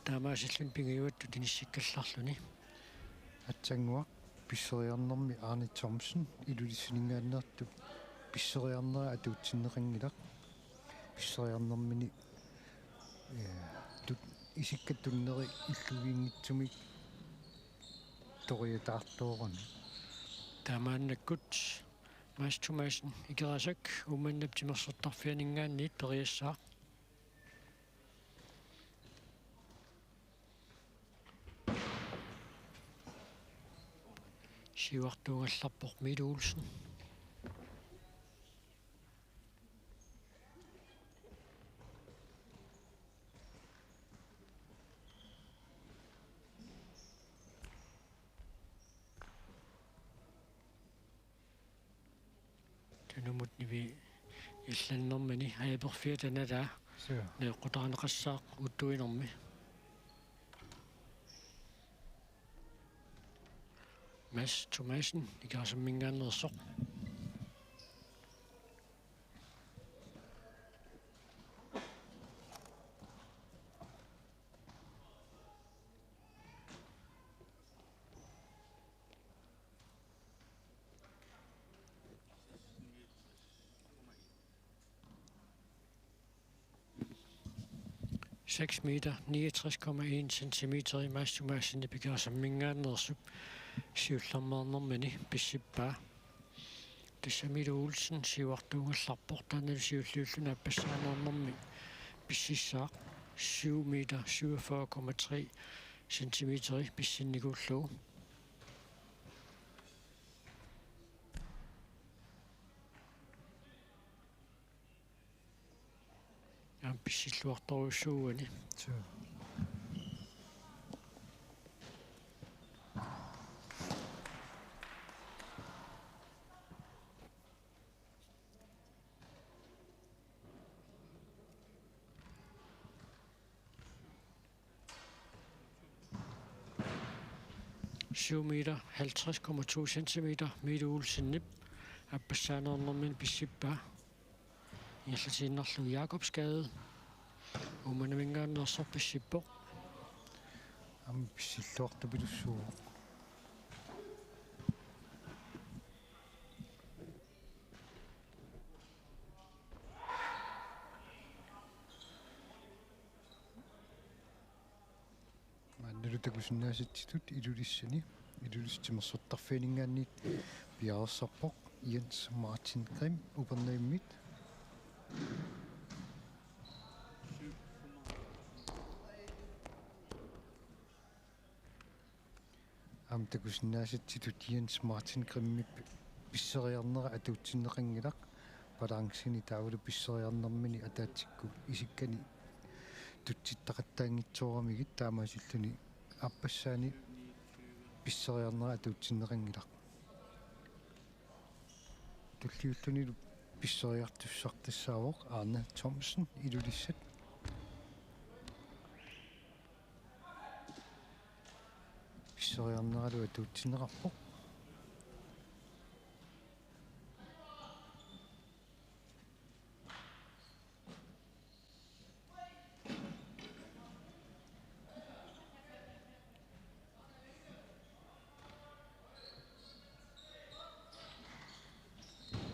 S2: Taamaasillun pingiuattu tinissikkallarluni.
S1: Atsanguaq pisseriarnermi Arne Thomsen ilulissiningaanertu pisseriarnera atuutsinneqangilaq. Pisseriarnermini isikkatunneri illuviingitsumik toriataartoorani.
S2: Taamaannakkut Mastumaisen ikerasak umannap timersortarfianingaanniit periassaaq. Siuartuungallarpoq Mille Olsen. Numut nivi illannermani ajaperfiatanalaa neeqqutaaneqassaaq uttuinermi Mads Thomasen ikarasammingaannersoq. 6 meter, 69,1 centimeter i mastumassen i Picasso-mingaannersup, siullermaarnermani pissippaa. Tassamita Olsen siuartuungallarportaanal siulliulluna appassaanernermi pississaaq 7 meter, 47,3 centimeter i pissinnikullugu. Pissilluartoruussuugani. Meter, 50,2 centimeter, Mette Olsen nip, appassanernermin pissippaa. Inersimasut Jakobsgade. Umannamingaannerser pissippo.
S1: Pissilluartupillussuuq. Nulutakusunnaasittitut ilulissani ilullistimersortarfianingaanniit piarersarpoq Jens Martin Grimm upernagimmit takusinnaasittitut Jens Martin Grimmip pisseriarnera atuutsinneqangilaq palaangsini taavulu pisseriarnermini ataatsikku isikkani tutsittaqattaangitsoramigit taamaasilluni appassaani pisseriarnera atuutsinneqangilaq tulliullunilu pisseriartussartassaavoq Arnat Thomsen ilulissat pisseriarneralu atuutsinneqarpoq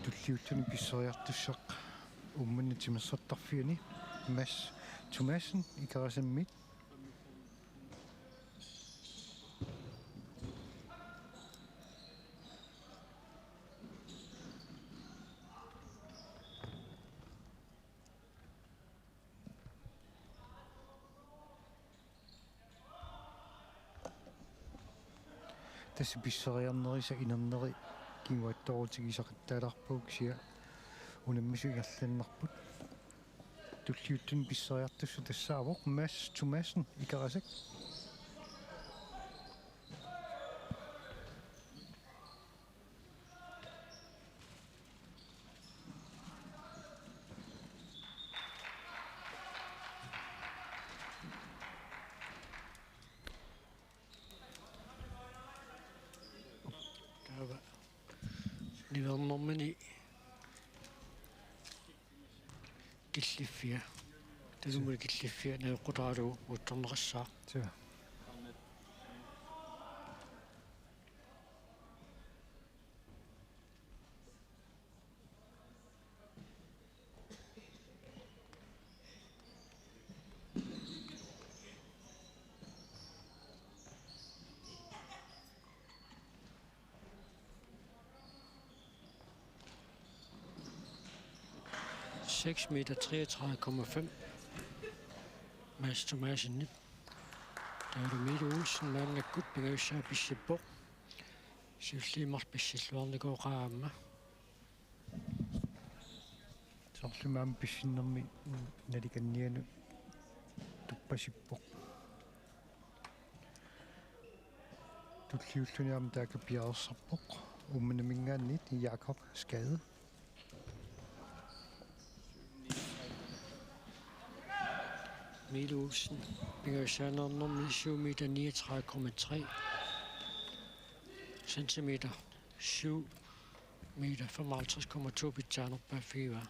S1: tulliulluni pisseriartussaq ummanni timersortarfiani Mads Thomasen ikarasammit tässä pisseriarnerisa inerneri kiuattorutigisaqattaalarpuuk sia unammisu igallannerput tulliuttun pisseriartussu tassaavoq Mads Thomasen ikarasak
S2: Nivernermani killifia. Talumuli killifia naeqqutaalu uttorneqassaa. Meter 33,5 Mads Thomasen nip. Taulu Mette Olsen maannakkut pingaussaa pissippo. Siulliimart pissilluarnikuoqaamma.
S1: sorlumaam pissinnermi nalikannianu tuppasippoq tulliulluniam taaka piarersarpoq ummannamingaanniit Jakobsgade
S2: Mette Olsen pingaussaannernermi 7 meter 39,3 centimeter 7 meter 55,2 pitsanerpaafiva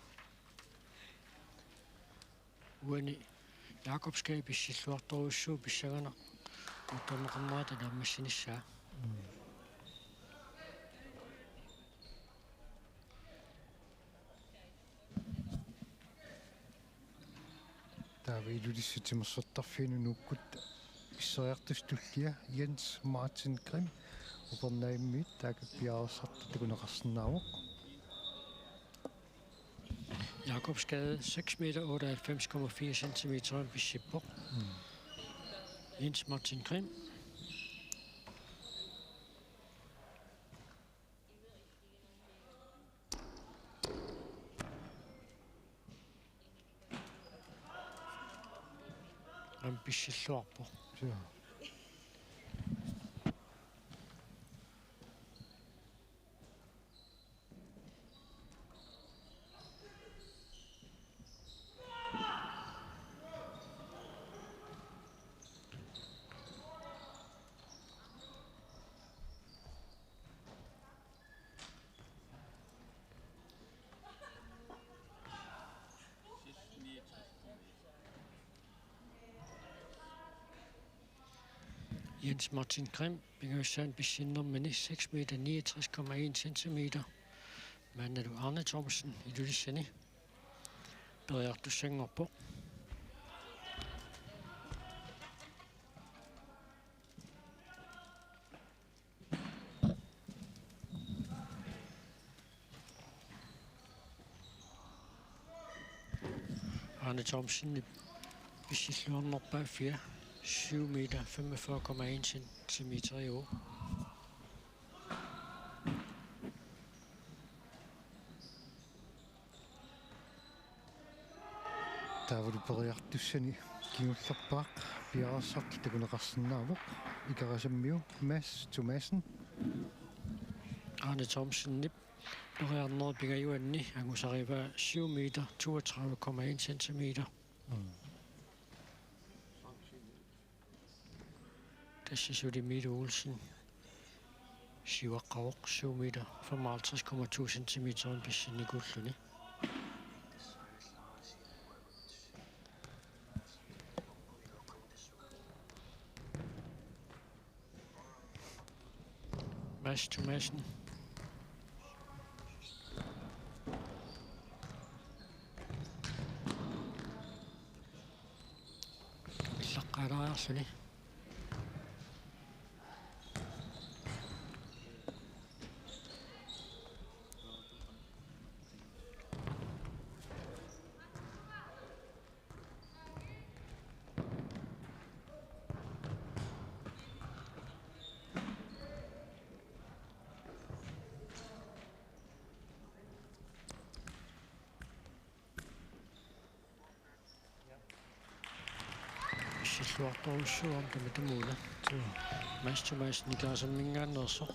S2: uani Jakobsgade pissilluartoruussuu pissagana uttorneqarnerata laammassinissaa
S1: Tavi ilulissutimersortarfiinu nukkut isseriartustullia Jens Martin Grimm upernaimmiit taakappiarersartu takuneqarsinnaavoq.
S2: Jakobsgade 6 meter 98,4 centimeter Bishipborg. Jens Martin Grimm. Han Bishipborg.
S1: Ja.
S2: Jens Martin Grimm, Bingøsand Bishindermini, 6 meter 69,1 centimeter. Manden du Arnat i Lydiseni. Bedre du synger på. Arne Thomsen i Bishislund op bag 4. 7 meter 45,1 centimeter i år.
S1: Taavulu periartussani kiullerpaaq piarersartu takuneqarsinnaavoq ikarasammiu Mads Thomassen.
S2: Arne Thomsen nip periarneret Bingøjuanni angusariva 7 meter 32,1 centimeter. Tässä oli Midt Olsen. Sivaqqavok 7 meter 55,2 centimeter en bisschen i gulluni. Mads Thomassen. Illaqqalaarluni. Luartorussua on mitä muuta. Mads niitä on mingään nosso.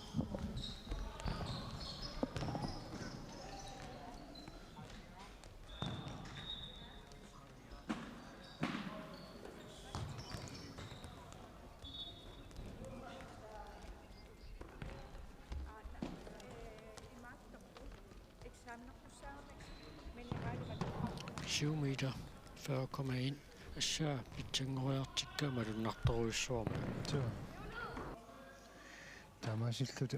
S2: Meter 40,1. Så pitsengojartikka madunartoruissuarma.
S1: Joo. Tamasilluta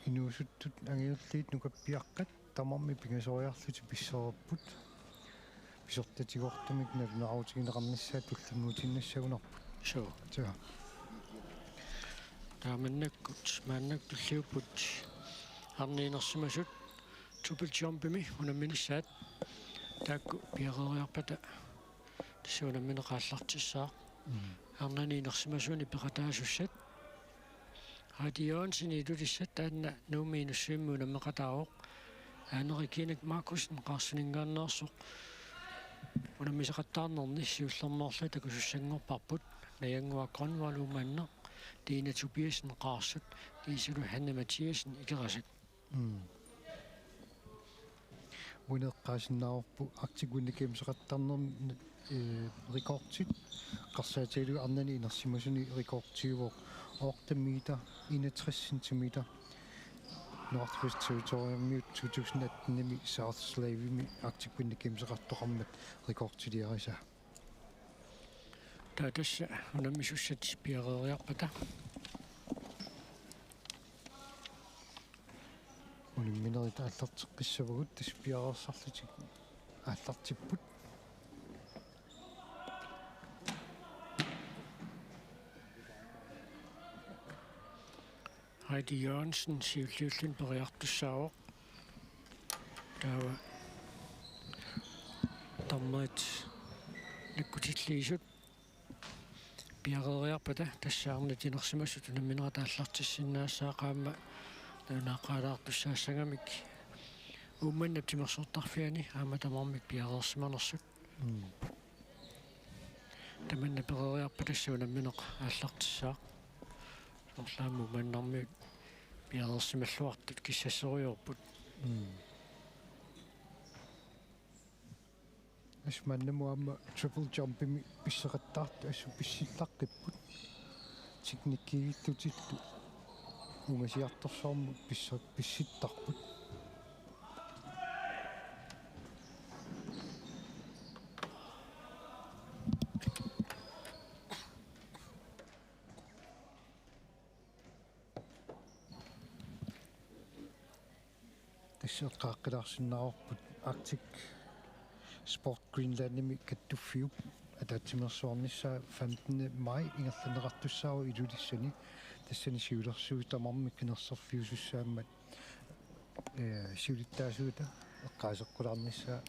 S1: inuusuttut angajulliit Nukappiaqqat tamarmi pingasoriarluti pissorapput. Pisortatigortumik nalunaarutigineqarnissaa tullammuutinnassagунarput.
S2: Joo.
S1: Joo.
S2: Tamannakkut maannakkulliupput arniinersimasut tupiljumpimi unamminissaat taakku piaqeriarpata Suunammin qaallartissaa. Arnaniinersimasuni peqataasussat. Radioonsini tulissat taanna nuumiinussuimmuuna meqataaroq. Aanerikiinak Markusen qaarsuningaanneersuq. Unammiseqattaarnerni siullernerla takusussangorparput. Najangua Grønvaluumanner. Dina Tobiasen qaarsut. Isulu Hanne Mathiasen ikerasat.
S1: Uneqqaasinnaarpu artikuunnikimseqattarnermi rekordtid qarsaatilu arnani inersimasuni rekordtiuvoq 8 meter 61 centimeter Northwest Territorium 2018 South Slavimi artikuunnikimseqartoqarmat rekordtidiarisa
S2: taatassa unammissussat piaqeriarpata
S1: unimminerita аллартеққиссавагут тас пиареерсарлутик ааллартиппут
S2: Heidi Jørgensen siulliullin periartussaavo taava tammerit nakkutilliisut piaqeriarpata tassaarnat inersimasut unamminera taallartissinnaassaaqaamma nunaaqaalaartussaasangamik uumannap timersortarfiani aama tamarmik piaqersimanersut tamanna pereriarpa tassa unammineq aallartissaaq soorlaamu mannarmiut piaqersimalluartut kissasoriorput
S1: Asmannamu amma triple jumpimi pisseqattaartu assu pissillaqqipпут tiknikkigittutittu ungasiartorsormu pissittarput tasseqqaaqqilaarsinnaarput Arctic Sport Greenlandimi kattuffiup ataatimersuarnissaa 15. maj ingerlaneqartussaava ilulissani tassani siulersuutamarmik kinerserfiusussaammat siulittaasuuta eqqaaseqqulaarnissaa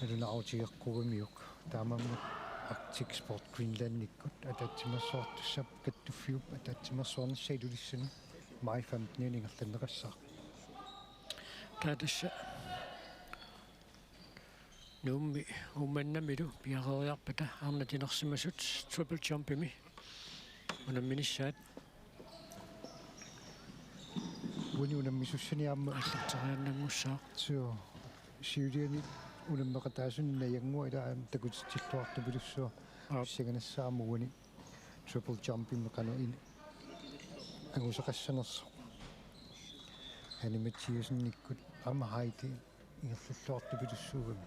S1: alunarutigeqquvimiuk taamamma Arctic Sport Greenlandikkut ataatimersuartussap kattuffiup ataatimersuarnissa ilulissani maj 15. ingerlaneqassaa
S2: taatassa Nummi ummannamilu piaqeriarpata Arnat inersimasut triple jumpimi unamminissaat
S1: wani unammisusani amma
S2: аллартарианнангуссаа
S1: sio siuliani unammeqataasunna ila takutittilluartupulussua siganassaama wani triple jumpimi qanu in anguseqassanerso animatiusinnikkut amma haiti ingerlulluartupilussuugami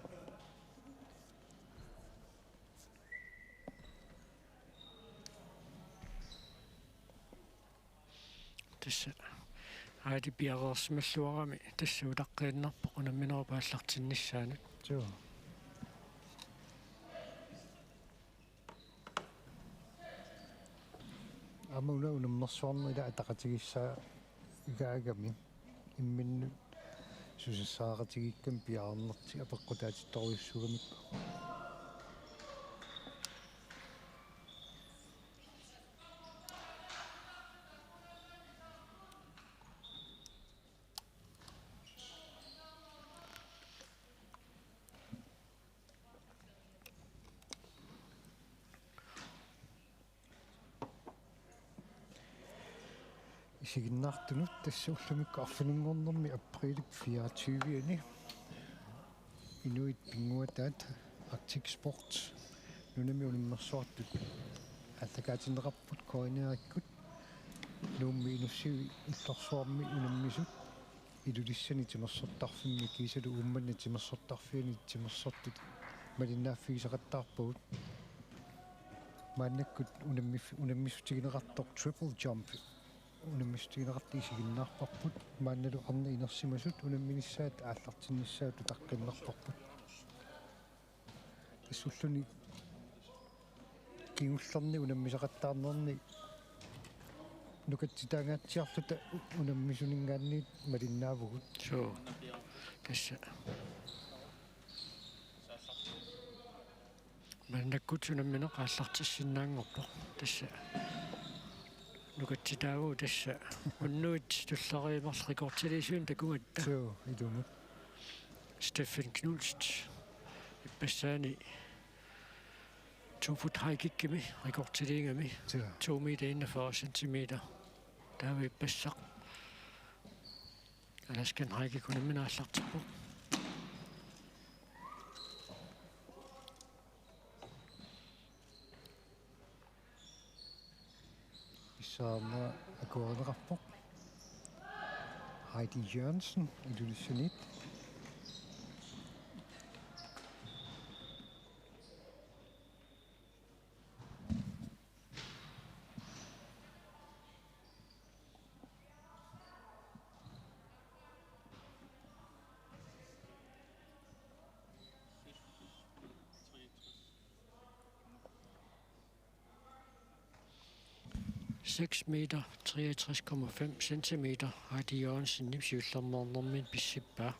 S2: тасса аати пиареерсималлуарами тасса улаққииннарпоқ унамминеру пааллартиннissaanут
S1: sio amma unammersuarnu ila ataqatigissaa igaagami imminnu susassaaqatigikkam piaarnerti apeqqutaatittoriussugamikku isiginnaartunut tassuullamikku arfininngornermi aprilip 24 Inuit Timersuutaat Arctic Sport nunami unimmersuartut allakaatinneqarput KNR-ikkut nuummi inussivi illorsuarmi unammisut ilulissani timersortarfimmi kiisalu uummanna timersortarfiani timersortut malinnaaffigisaqattaarpugut maannakkut unammissutigineqartoq triple jump unammistigineqarti isiginnaarparput maannalu arna inersimasut unamminissaat aallartinnissaat utaqqinnerparput tassulluni kingullerni unammisaqattaarnerni nukatsitaangaatsiarluta unammisuninngaanniit malinnaavugut
S2: soo tassa маннаккут унамминеқ ааллартиссиннаангорпоқ тасса нукатситаагу тасса уннуит туллариимарл рекордилисуун такугатта
S1: sio idumut
S2: Stefan Knudst иппассаани 2 fut haikikkimi rekordtilingami 2 meter 41 centimeter taava ippassaq alaskan haikikunaminaallartippu
S1: saama akuanerarpoq Heidi Jørgensen ilulissaniit
S2: 6 meter 63,5 centimeter Radioansin Niviarsiaqqat Pissippa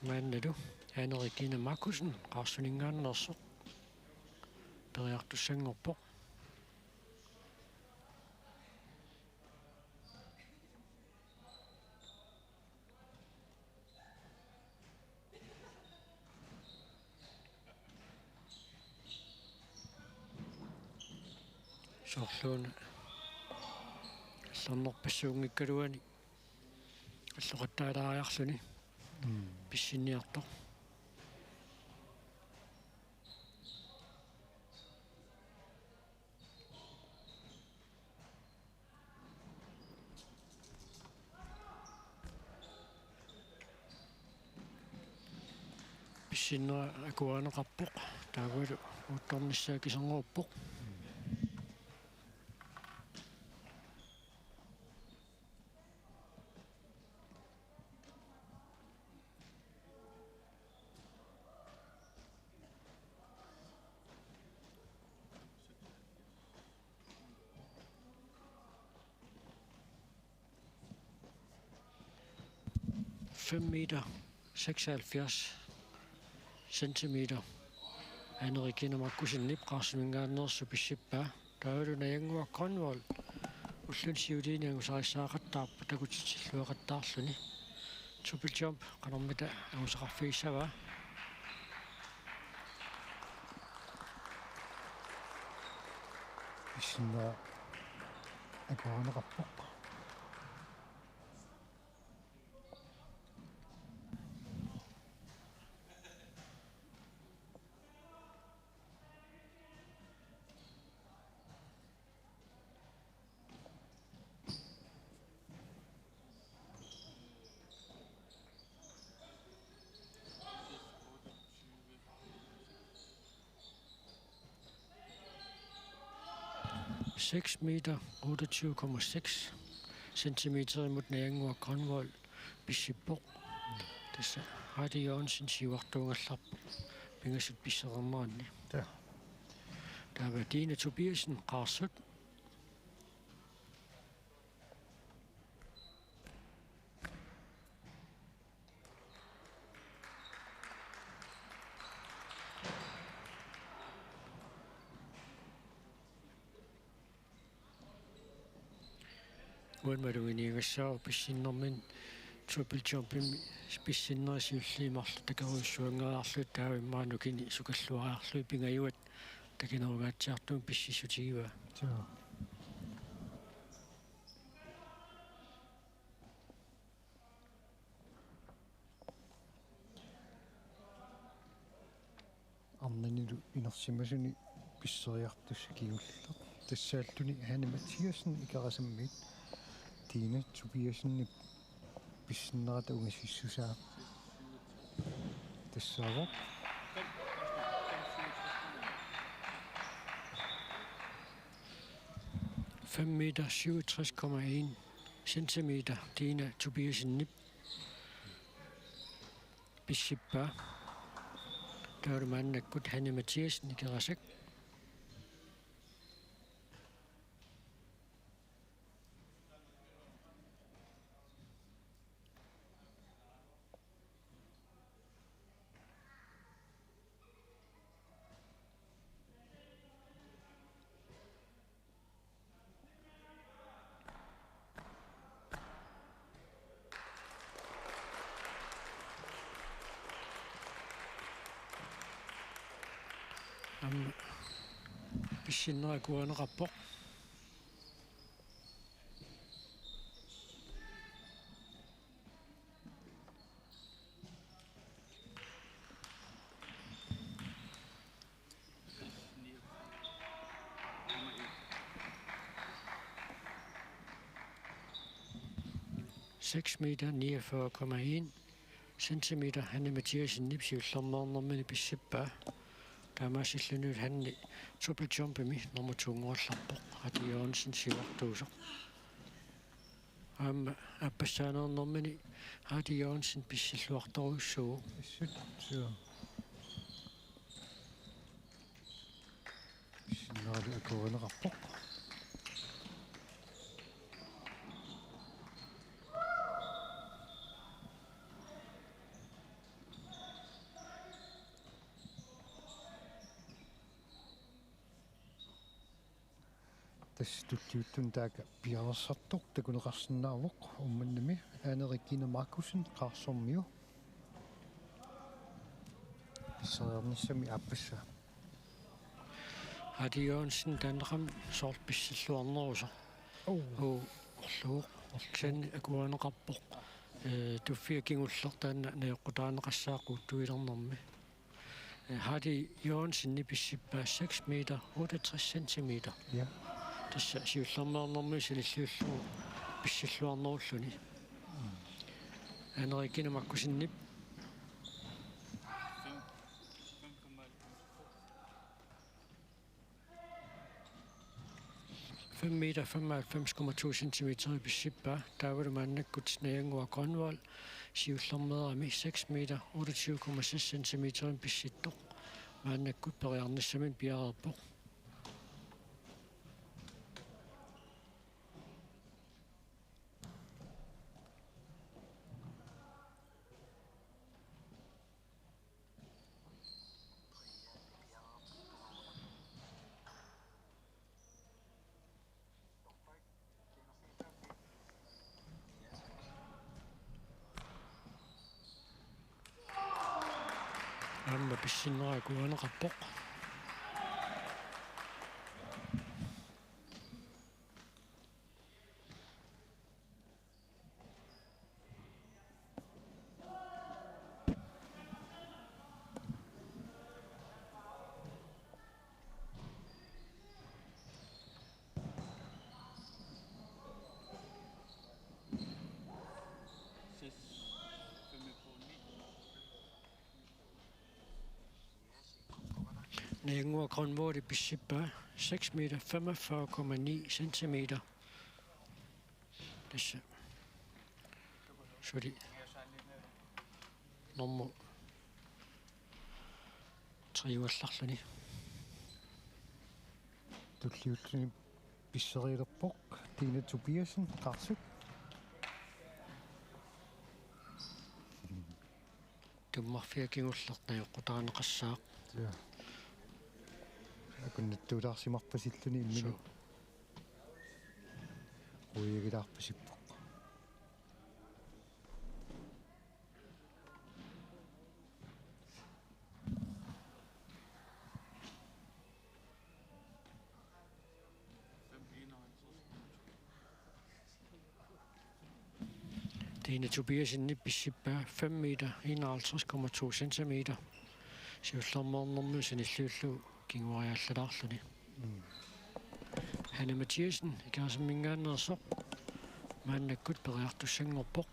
S2: Mannadu Anna Makkusen Qarsuningaannersuq Periartussangorpoq Sorluuna Allarnerpassuungikkaluani аллоқаттаалаариарлүни писсинниарто писсиннера акуанеқарпоқ таагуалу уутторниссаакисангууппоқ 5 meter 76 centimeter Makkusen Qarsuningaannersu Pissippa tauluna yangua Grønvold ullun siuliiniangusarissaaqqattaarpa takutitsilluaqattaarluni triple jump qanormita angusaqarfiissava
S1: Pissиннера акуанеқарпоқ
S2: 6 meter 28,6 centimeter imod Niangua Grønvold Pissippoq tässä Radioansin siuartuungallarpu pingasut pisserermaanni taava Tine Tobiasen Qarsut Uanmalunginiingassaa pissinnermin triple jumpim pissinnerisiulliimarlu takaruissuangeraarlut taavimmaanukini sukalluaraarlu pingajuat takinerugaatsiartuun pississutigiva
S1: Arnanilu inersimasuni pisseriartussakiullerp tassaalluni Hanne Mathiasen ikarasammiit Tine Tobiasen pissinnerata ungasissusaa tassaavo
S2: 5 meter 67,1 centimeter Tine Tobiasen Pissippa taulumaannakkut Hanne Mathiasen ikarasak pissinera kuaneqarpoq Seks meter 49,1 centimeter Hanne Mathiasen Nipsiullermaarnermini Pissippa taamaasillunut hanni triple jumpimi nummer 2-ngorlarpoq Radioansin siuartuusoq aamma appassaanernermini Radioansin pissilluartoruissugu
S1: issut pissinnerali akuaneqarpoq Tasstulliuttun taaka pianersartuq takuneqarsinnaarvoq ummannami aanerikinemarkusen qaarsormiu pisseriarnissami appassa
S2: Radioansin tanneqam soort pissilluarnerusa orluuq orksanni akuaneqarpoq tuffia kingullertaanna naeqqutaaneqassaaquut tuilernermi Radioansinni pissippaa 6 meter 68 centimeter
S1: ja
S2: tassa siullermeernermi sililluullugu pissilluarnerulluni aanerikinemakkusinnip 5 meter 95,2 centimeter i pissippaa taavulumaannakkut naangua grønvold siullermeerami 6 meter 28,6 centimeter i pissittoq maannakkut periarnissamin piareerpoq Amma pissinneraakuaneqarpoq naangua grønvold i pissippaa 6 meter 45,9 centimeter tassa suli normu triuallarluni
S1: tulliulluni pisseriilerpoq Tina Tobiasen qarsuk
S2: tummarfia kingullernaeqqutaaneqassaaq
S1: ja akunnattuulaarsimarpasilluni immini uigilaarpasippoq
S2: Tina Tobiasen pissippaa 5 meter 51,2 centimeter siullermeernermi sanilluullu kinguariaallalaarluni Hanne Mathiasen ikaasammingaannersoq maannakkut periartussangorpoq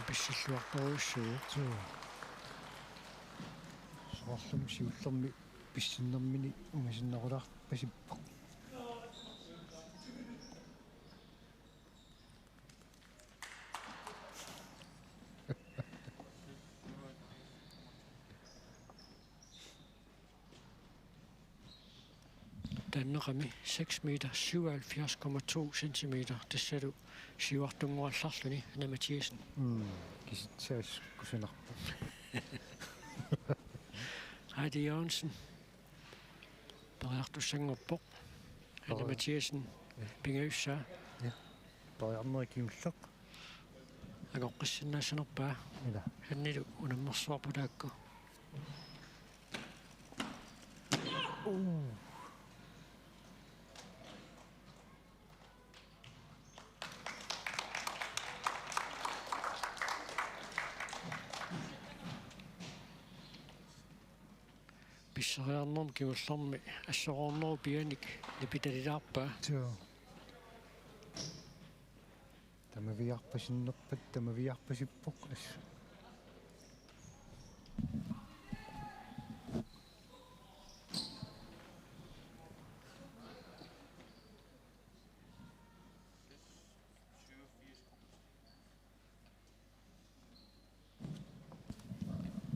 S2: pissilluartoruussugu
S1: soorlum siullermi pissinnermini ungasinnerulaarpasippoq
S2: tanneqami 6 meter 77,2 centimeter tassalu siuartunguallarluni Hanne Mathiasen
S1: kisitsaas kusanarpoq
S2: Radioansin periartussangorpoq Hanne Mathiasen pingaussaa
S1: ja pariarnerikimulleq
S2: agoqqissinnaassanerpaa
S1: ila
S2: hannilu unammersuarputaakku pisseriarnerm kingullermi assoroorneru pianik nipitalilaarpaa
S1: joo tamaviarpasinnerpat tamaviarpasippoq assa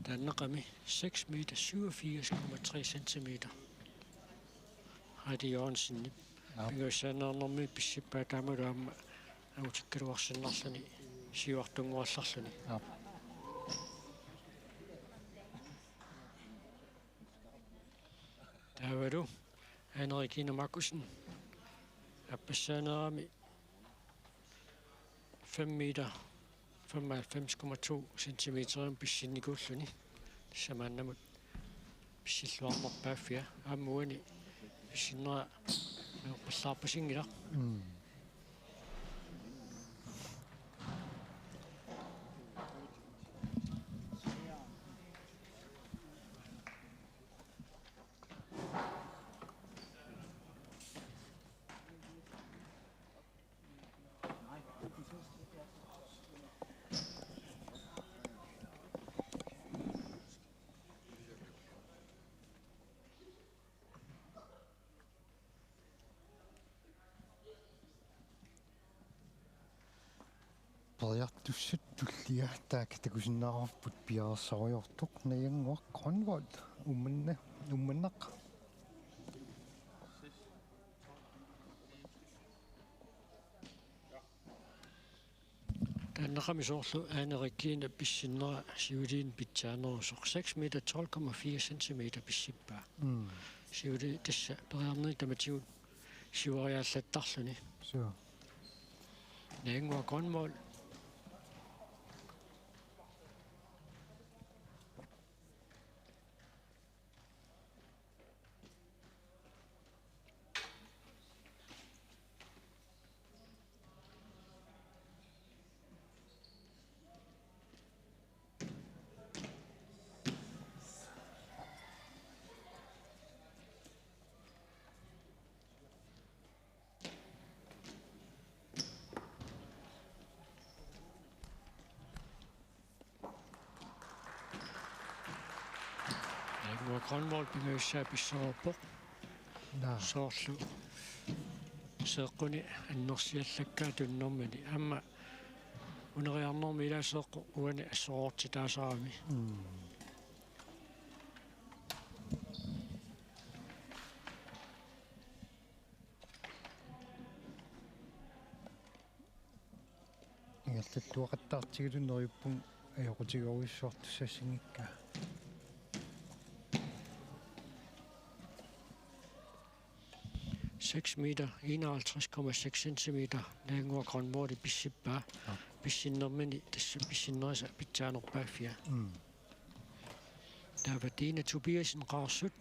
S2: tanneqami 6 meter 87,3 centimeter Radioansinni Pingoissaannernermi pissippaa taamaluamma agutikkaluarsinnarluni siuartunguallarluni. Taavalu Henrikine Markusen appassanerami 5 meter 95,2 centimeter pissinikuulluni samannamut pissilluarnerpaaffia aammuani pissinera meqpallaarpasingila
S1: Pariartussut tullia taakatakusinnaarput piarsariortuq nayanguaq grønvold ummannaq.
S2: Taannaqamisoorlu aanerikkiina pissinera siuliin pitsaanerusoq 6 meter 12,4 centimeter pissippaa. Siuli tassa periarneri tamatigut siuariaallattarluni.
S1: Så
S2: Nayanguaq grønvold grønvold pingoissaa pisserorpoq soorlu seeqquni annersiallakkaa tunnermani amma uneriarnermi ilaaseeqqu uani assorortitaasarami
S1: ingallattuaqattaartiguluneriuppun ajoqutigoruissuartussasingikkaa.
S2: Seks meter 51,6 centimeter nayanguaq grønvold pissippaa pissinnermani tassa pissinnerisa pitsaanerpaaffia. Taavatina Tobiasen qaarsut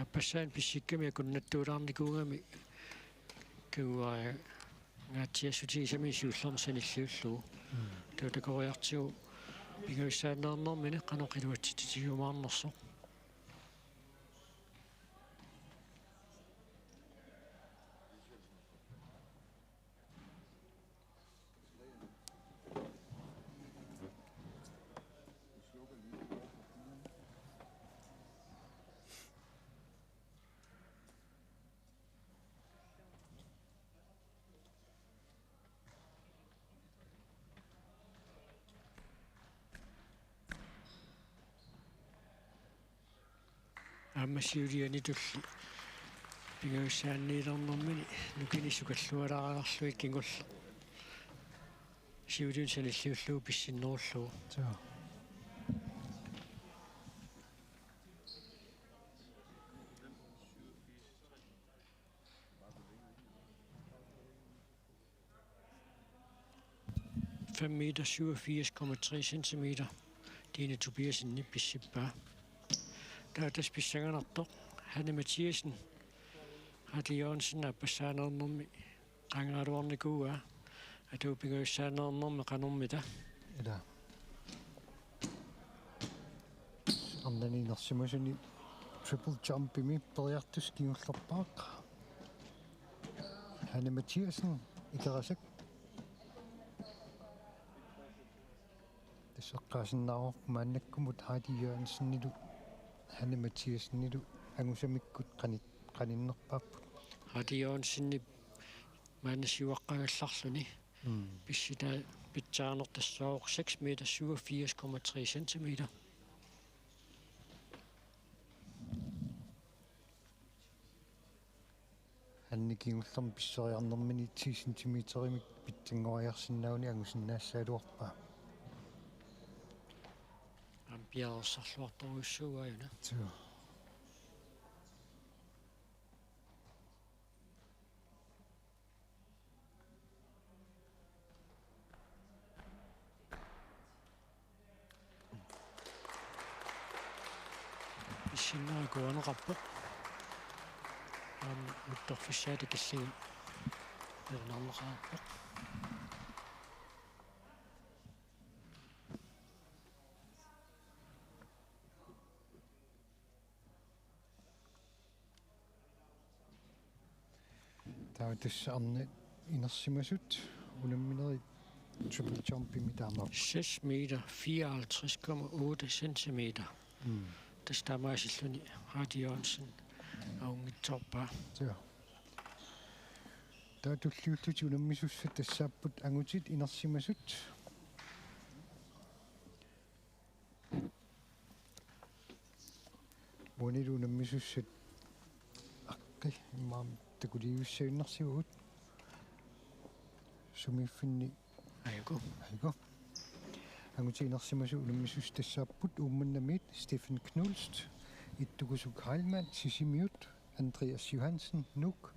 S2: appassaan pissikkami akunnattuulaarnikuungami kuuaria ngaatsiassutiisami siullernisanilluullugu tuutakoriartigu pingoissaannernermini qanoqiluatsititiumaarnersoq. Ammasiuliani tulli pingoissaanniilernermini nukinisukallualaararluik kingulla siuliun sanilliullugu pissinnerullugu.
S1: Så
S2: meter 87,3 centimeter Dine Tobiasen nippissippaa. Taatas pissanganartoq Hanne Mathiasen Hati Jørgensen appassaanernэрmi qangaaluarnikuugaa atuupinguissaanernэрmi qanormita
S1: ila Arnaninersimusuni triple jumpimi periartus kiullerpaaq Hanne Mathiasen ikerasak Tisseqqaasinnaaror maannakkumut Hati Jørgensen nilu Hanne Mathiasen nilu angusamikkut qaninnerpaapput
S2: Hati Jørgensen maannasiuaqqagallarluni pissitaa pitsaanertassaaruq 6 meter 87,3 centimeter
S1: анникингуллерми писсериарнэрмини 10 сантиметрими питсангориарсиннаауни ангусиннаассаалуарпаа.
S2: Ампиарсарлуарторуйссууаюна.
S1: Тоо.
S2: Исиннерикуанеқарпоқ. Утторфиссаати киллиги ернарнеқарпоқ.
S1: Tautassa Arnat inersimasut unammineri triple jumpimi taamap.
S2: 6 meter 54,8 centimeter. Tastamaassilluni Radioansen aungitsorpaa.
S1: Too. Taatulliulluti unammisussak tassaapput Angutit inersimasut. Monilu unammisussak aqqi immaam takuliussaaginnarsivugut. Sumiffinni
S2: Aiku.
S1: Angutit inersimasu unammisus tassaapput ummannamit Stefan Knulst, Ittukusuk Heilmann, Sisimiut, Andreas Johansen, Nuk,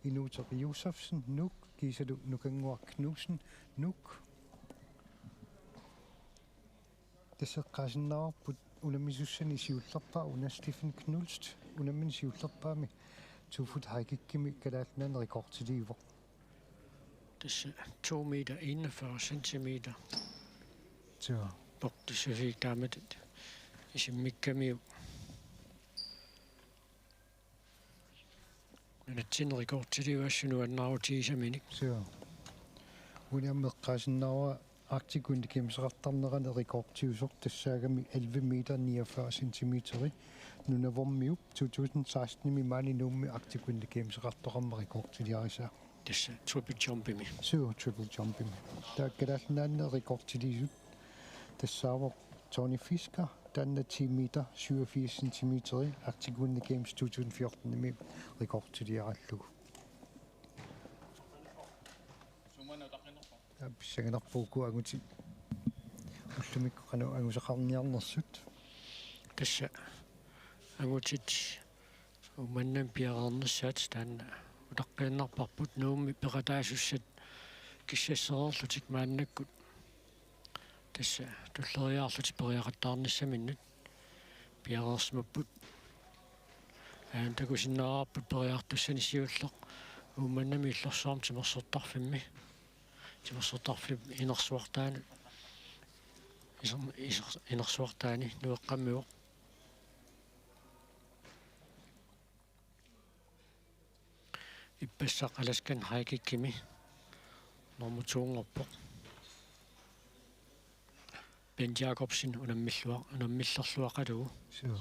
S1: Inuit Timersuutaat, Nuk, Gisaduk Nukanguar Knudsen, Nuk. Tasseqqaasinnaarput unammissussani siullerpaa una Stefan Knulst, unammin siullerpaami tuufut haikikkimi kalaallinaan rekordtiliivoq.
S2: Tassa 2 meter 41 centimeter.
S1: Too.
S2: Portissusiik taamatut isimmikamiu. Natsin rekordtiliuassunu annaarutiisaminik.
S1: Too. Unammeqqaasinnaarua Arctic kemserartarnerane rekordtiusoq tassaagami 11 meter 49 centimeteri nunavormiup 2016 maani nuummi Arctic kemserartoqarma rekordtiliarisaa.
S2: Tassa triple jumpimi.
S1: Too, triple jumpimi. Taakkalaallinnaanne rekordtilisut tassaavoq Tony Fisker tanna 10 meter 87 centimeteri Arctic Games 2014 rekordtiliarallugu. Pissanganarpuuku Angutit ullumikku qanu angusaqarniarnersut.
S2: Tassa Angutit umannam piaqarnersaat taanna utaqqaannarparput nuummi peqataasussat kissassererlutik maannakkut. Tassa tulleriaarlutik periaqattaarnissaminnut piaqersmapput. Takusinnaararput periartussani siulleq umannami illersaam timersortarfimmi. Timersortarfim inersuartaani inersuartaani nueqqammiuq. Ippassaq alaskan haikikkimi normutuungerpoq. Ben Jacobsen unammillerluaqalugu.
S1: Soo.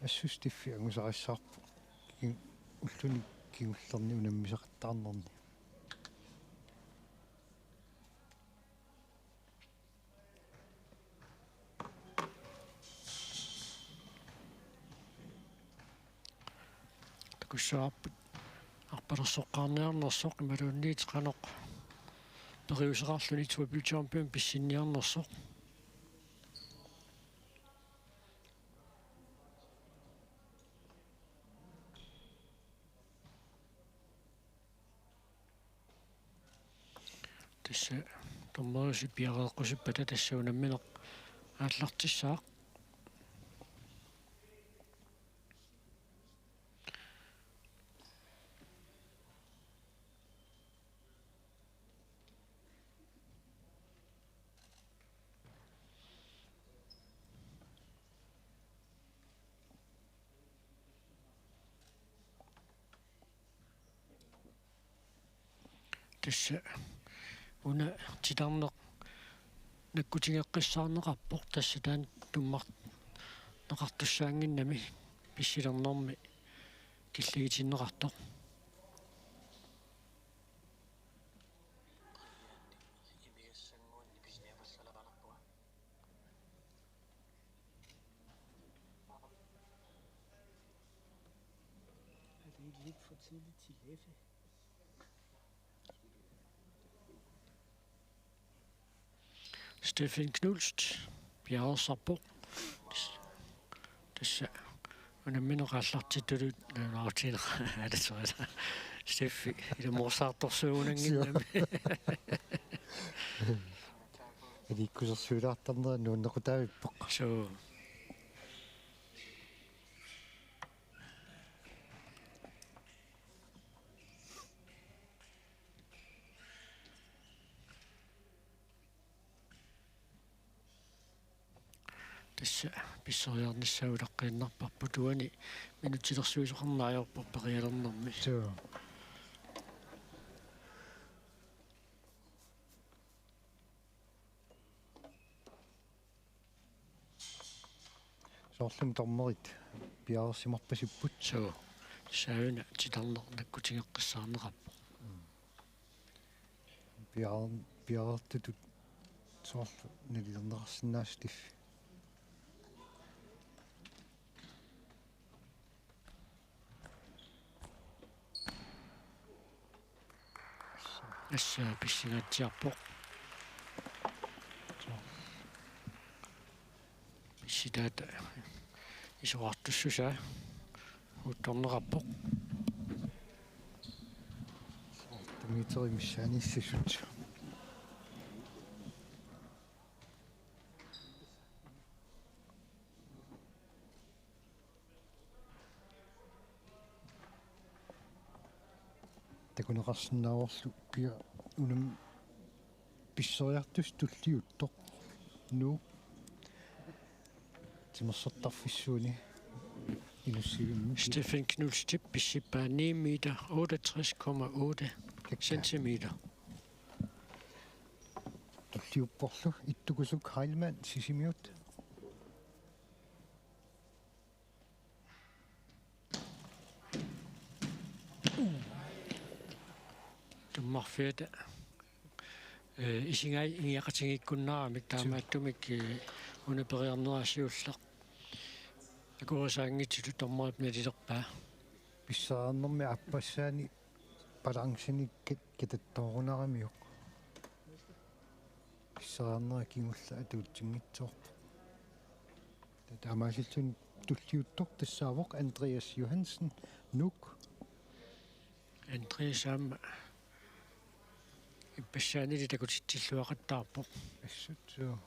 S1: Assustiffi angusaqassarpu ulluni kingullerni unammisaqattaarnerni.
S2: Takussaarput arpalersoqqaarniarnersoq imaluunniit qanoq periuserarluni triple jumpim pissinniarnersoq. Tassa tommorusi piaqeeqqusippata tassa unammineq aallartissaaq. Tassa una titarneq nakkutigeqqissaarneqarpoq tassa taan tummart neqartussaanginnami pissilernermi killigitinneqartoq. lidt for tidligt til Leffe. Steffen Knulst, Bjerresarbo. Tässä on minun raslattitylyt, ne on siinä äänessä. Steffi, det morsaartorsuuningen.
S1: Eli kusersuulaartarnera nuunnequtaavippoq.
S2: Så tässä pissoriarnissa ulaqqinnerparpu tuani minutilersuisuqarnaajorpu perialernermi.
S1: Så soorlum tormerit piaarsimarpasipput.
S2: Så sauna titarnernakkutigeqqissaarnerappu.
S1: Piaartutut soorlu nalilernerarsinnaastif.
S2: Tässä pissigaatiarpoq. Pissitaata isuartussusaa uuttornerappoq.
S1: Tamiteri missaanissasut. Takuneqarsinnaorlu pia unam pissoriartus tulliuttoq nu timersortarfissuuni inussivimmi
S2: Steffen Knulstip pissipaa 9 meter 68,8 centimeter.
S1: tulliupporlu ittukusuk Heilmann sisimiut.
S2: Tummarfiata isingai ingiaqatingikkunnaramik taamaattumik unaperiarnerasiullaq akusaangitilu tormarip nalilerpaa
S1: Pissaarnermi appassaani palangsini kitattoorunaramiuq. Pissaarnera kingulla atuutsingitsoorpu. Taamaasitsun tulliuttoq tassaavoq Andreas Johansen Nuk.
S2: Andreas amma ipassaanili takutitsilluaqattaarpoq
S1: Assut så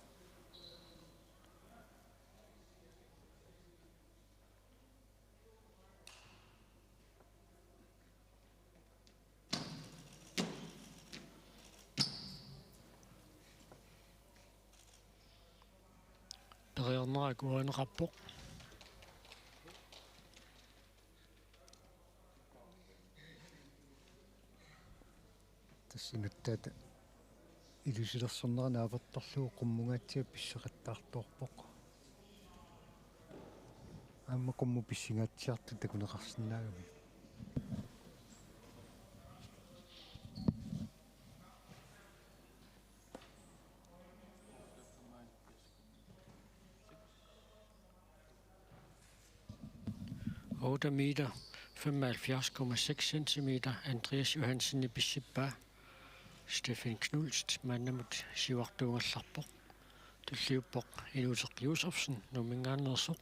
S2: periarnerakuanerappoq
S1: тассинуттаата илусилерсорнеранааверторлуу qummungaatsia pisseqattaartoorpoq. Аама qummu pissiнгaatsiарту такунеқарсинаагами.
S2: Otte meter 75,6 centimeter. Andreas Johansen i Bissippa. Steffen Knulst, mandamut sivartuungallarpoq. Tulliuppoq Inuit Josefsen, numingaannersuq.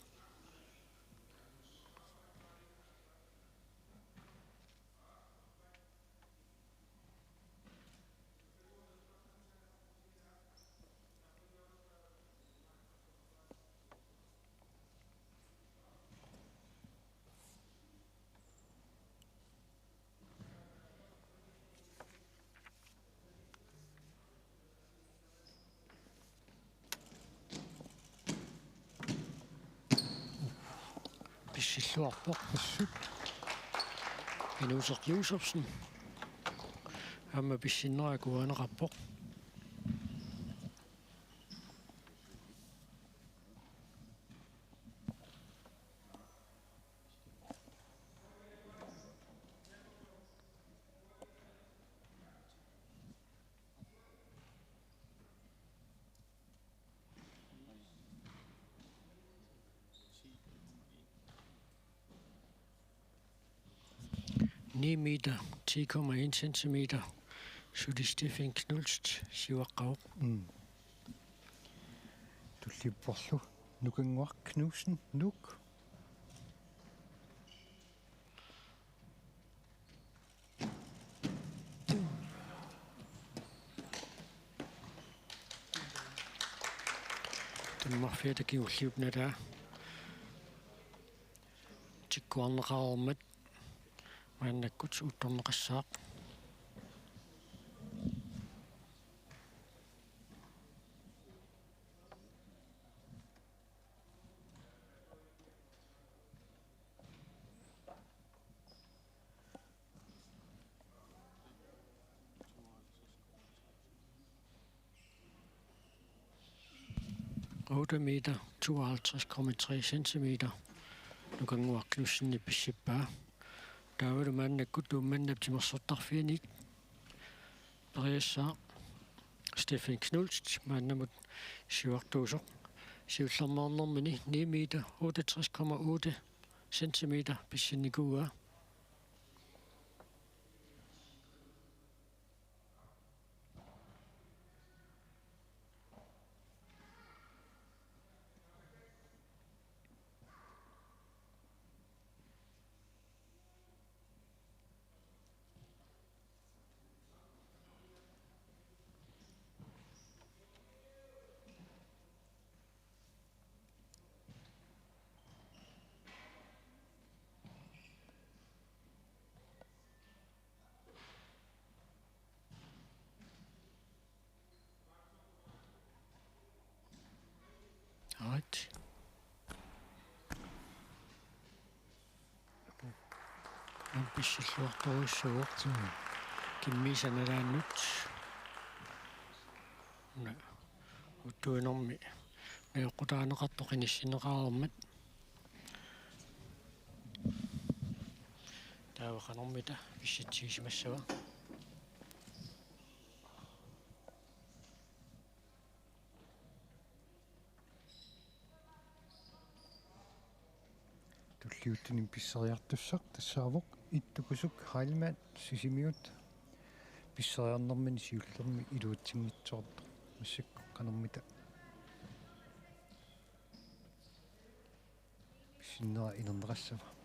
S2: Pissilluarpoq assut. Inuit Josefsen. Amma pissinneraakuanerappoq. 9 meter, 10,1 centimeter. Så det Stefan Knulst, Sivaqqav.
S1: Du lipporlu nukanguaq Knudsen nuk.
S2: Den må fedt at give livene der. Til kornraumet. Men det guds uddannelser. Meter, 52,3 centimeter. Nu kan man klussen i besippa. Der var det man, der kunne man, der Timersuutaat finik. Bresa, Stefan Knulst, man der mod Sivaqqav. Sivslammer nummer 9 meter, 68,8 centimeter besinigua. Right. En bisschen slortoos soort. Kimmisan er nyt. Nej. Utuin ommi. Me kutaan kattokin sinne raamet. Tää on ommita. Visit siisimessä vaan.
S1: Tulliuttanin pissariartussaq tassaavoq ittukusuk hailmaat sisimiut pissariarnermani siullermi iluutsiнгитсоорто массакку канэрмита писсиннера инернерассава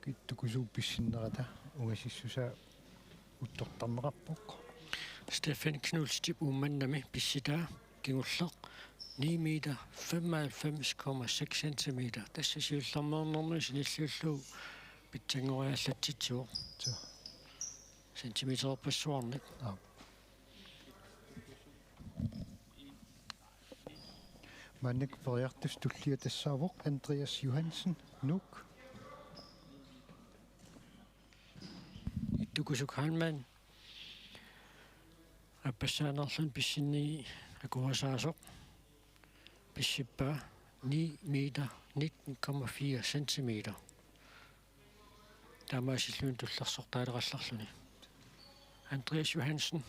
S1: Ittukusuuppissinnerata ungasissusa uttortarnerappoq
S2: Stefan Knulst ummannami pissitaa kingulleq 9 meter 95,6 centimeter. Tässä siullermernermi sinilluullu pitsangoriallatsitsuo. Centimeter passuarnik.
S1: Mannik periartus tullia tassaavoq Andreas Johansen nuk
S2: Tukusuk halman. Appasaanerlun pissinni akuasaasoq. Pissippa 9 meter 19,4 centimeter. Tamaasilluun tullersortaaleqallarluni. Andreas Johansen.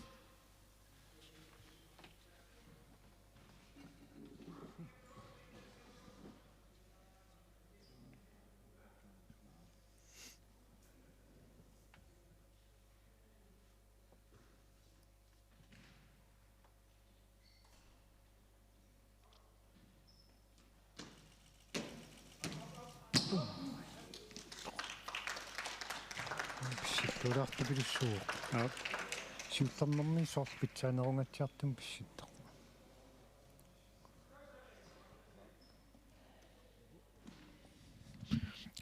S1: Tulartupilussuuq. Siullernermi soorpitsaanerungatsiartum pissittoq.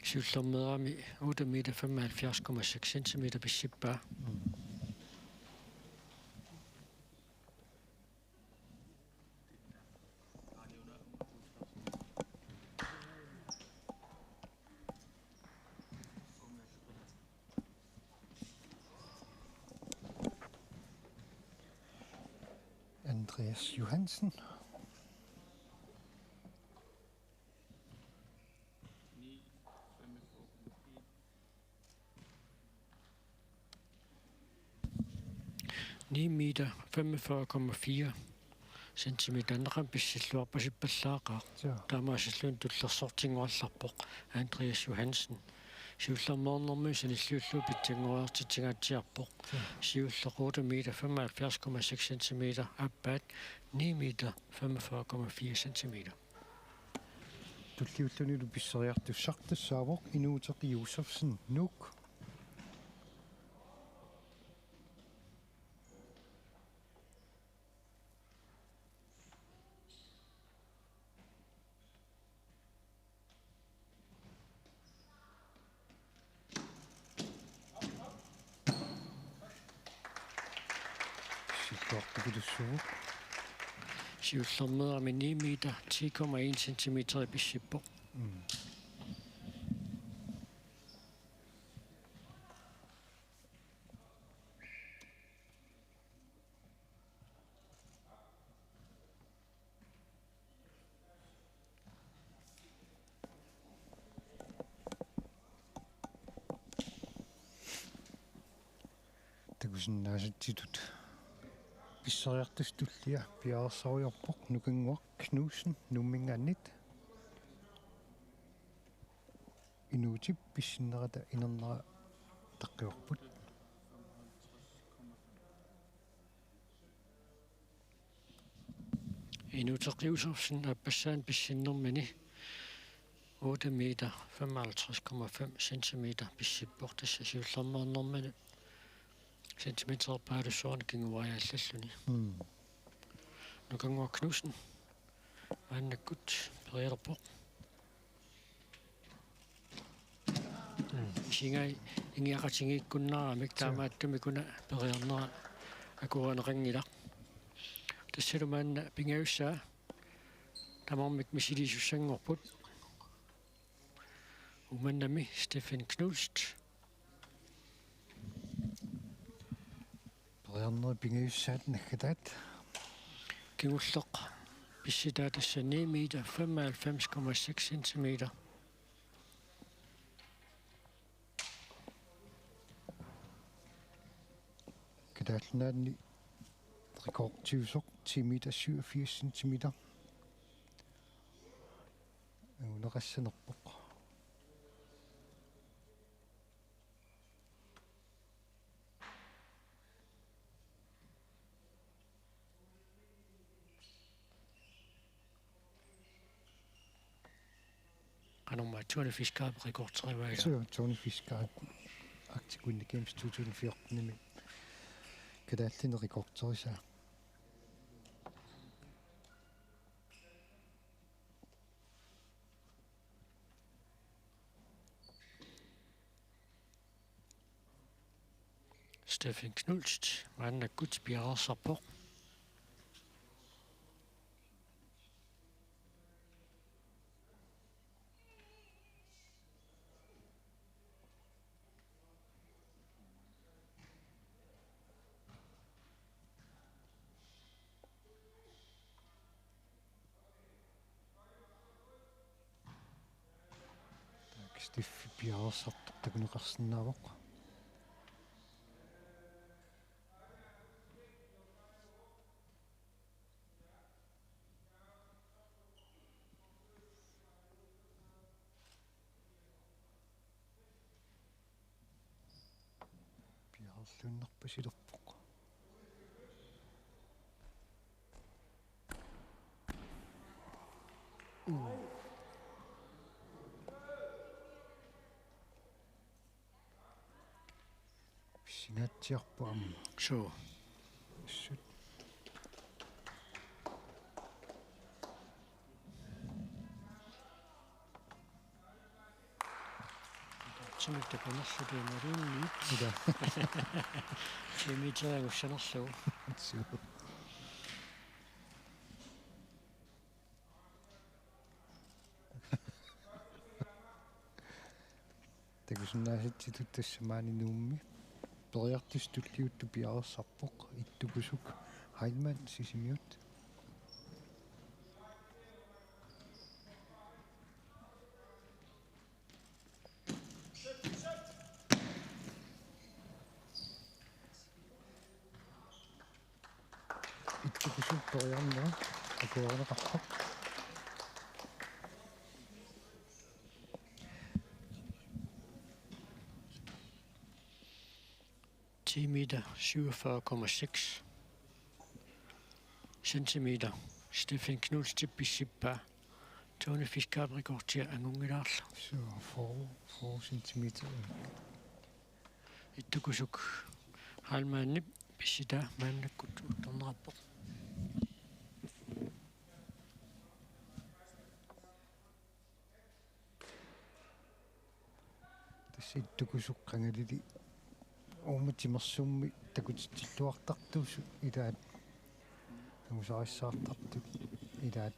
S2: Siullermerami 8 meter 75,6 centimeter pissippa.
S1: Andreas Johansen.
S2: Meter 45,4 centimeter naqampissillуарпасиппаллаақаа таамаасиллуун туллерсортингуалларпоқ Andreas Johansen сиуллермоорнэрми саниллууллуу питсангуаартитсигаатсиарпоқ сиуллеруuta meter 75,6 centimeter аппаат 9 meter 45,4 centimeter
S1: Tulliullunilu pisseriartussartassaawoq inuuteqiussersen Nuk
S2: сиуллермеерами 9 meter 10,1 centimeter писсиппоқ
S1: тагусиннаасатситут писсериартустуллиа пиаарсаруйорпоқ нукангуақ кнуусен нуммингааннит инуутип писсиннерата инернера таққиорпут
S2: инуутеқиусерсен аппассаан писсиннэрмани 8 meter 55,5 centimeter писсиппоқ тасса сиуллермаернэрмани centimeter paalussuarni kinguariallalluni nukangua knusen aannakkut perialerpoq singai ingiaqatingiikkunnaramik taamaattumi kuna periarnera akuaneqangilaq tassalumaanna pingayussaa tamarmik misilisussangorput umannami Stefan Knulst
S1: Arnat pingayussaat nakkatat
S2: kingulleq pissitaatassa 9 meter 95,6 centimeter
S1: kadaalnaanni rekordtiusoq 10 meter 87 centimeter unerassanerpoq
S2: nummer 2 rekordtrævejder.
S1: Så Tony Fiskar aktivkunde games 2014 med kadaaltin rekordtrævejder.
S2: Stefan Knulst, Angutit Piarasarpoq.
S1: Stefan Piarasarpoq takuneqarsinnaavoq. Piaralluunnerpasilerpoq. Singatsiarpu amma.
S2: Så.
S1: Sut.
S2: Similtä kannassa teemme nyt.
S1: Mitä?
S2: Se mitään, kun sanossa on.
S1: Takusunnaasitsitut tassamaani nuummi. Periartustulliuttu piarissarpoq ittukusuk Heilmann sisimiut Beriarnera akuanerarpaq
S2: 10 meter 47,6 centimeter. Stefan Knuds til Bishippa. Tone Fiskabrikortia Angutit.
S1: Så 4 centimeter.
S2: Ittukusuk halmaannip pissita maannakkut uttornerappoq.
S1: Tasittukusuk qangalili uumatimersummi takutittilluartartuusu ilaat tamusarissаарtartut ilaat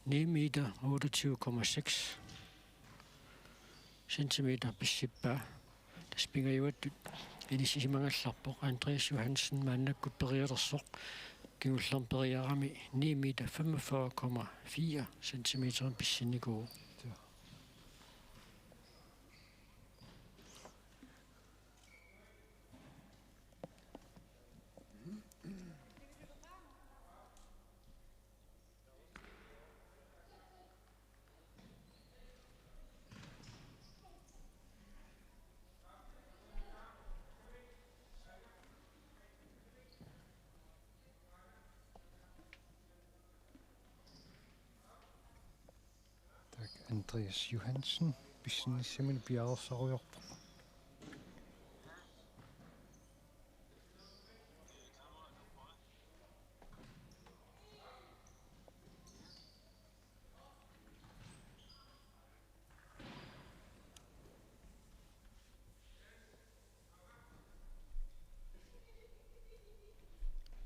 S2: 9 meter 28,6 centimeter Bishippa. Taspingajuattut inissisimangallarpoq Andreas Johansen maannakkut perialersoq kingullarm periarami 9 meter 45,4 centimeter pissinnikuu.
S1: Andreas Johansen pissinnissamini piarersarujorpoq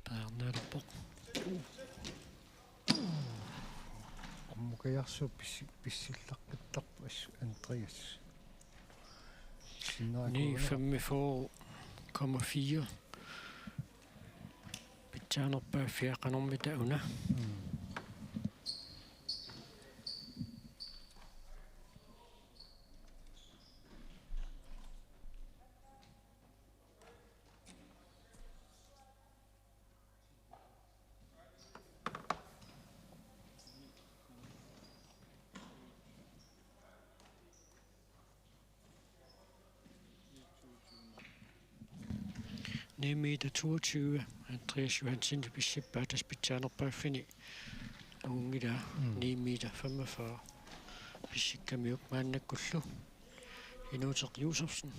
S2: Arnat
S1: Mukajarsu pissillaqqittarpu Andreas
S2: 9,4 pitjaanerpaa fiaqanormita una. Meter 22, Andreas Johansen til Bishippa, der spitjaner på fini. Unge der, 9 meter 45. Bishikka miuk maannakullu. Inuit Timersuutaat.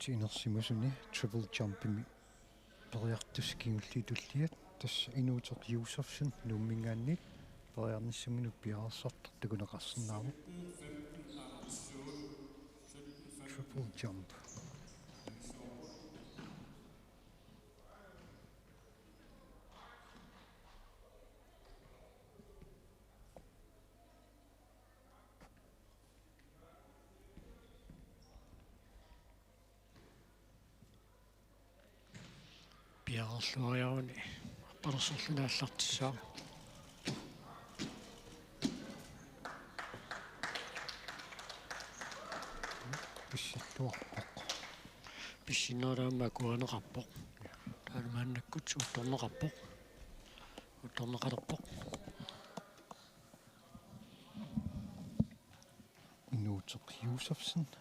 S1: Inersimasuni triple jumpimi periartuskingulliitulliat tas Inuit Timersuutaat nummingaannit periarnissaminu piarersartar takuneqarsinnaarmu triple jump
S2: Piarersluariaruni appalersorlunaallartissaa.
S1: pissilluarpoq
S2: Pissinnaaraammaa kuaneqarpoq. Taanamaannakkut uttorneqarpoq. Uttorneqalerpoq.
S1: Inuit Timersuutaat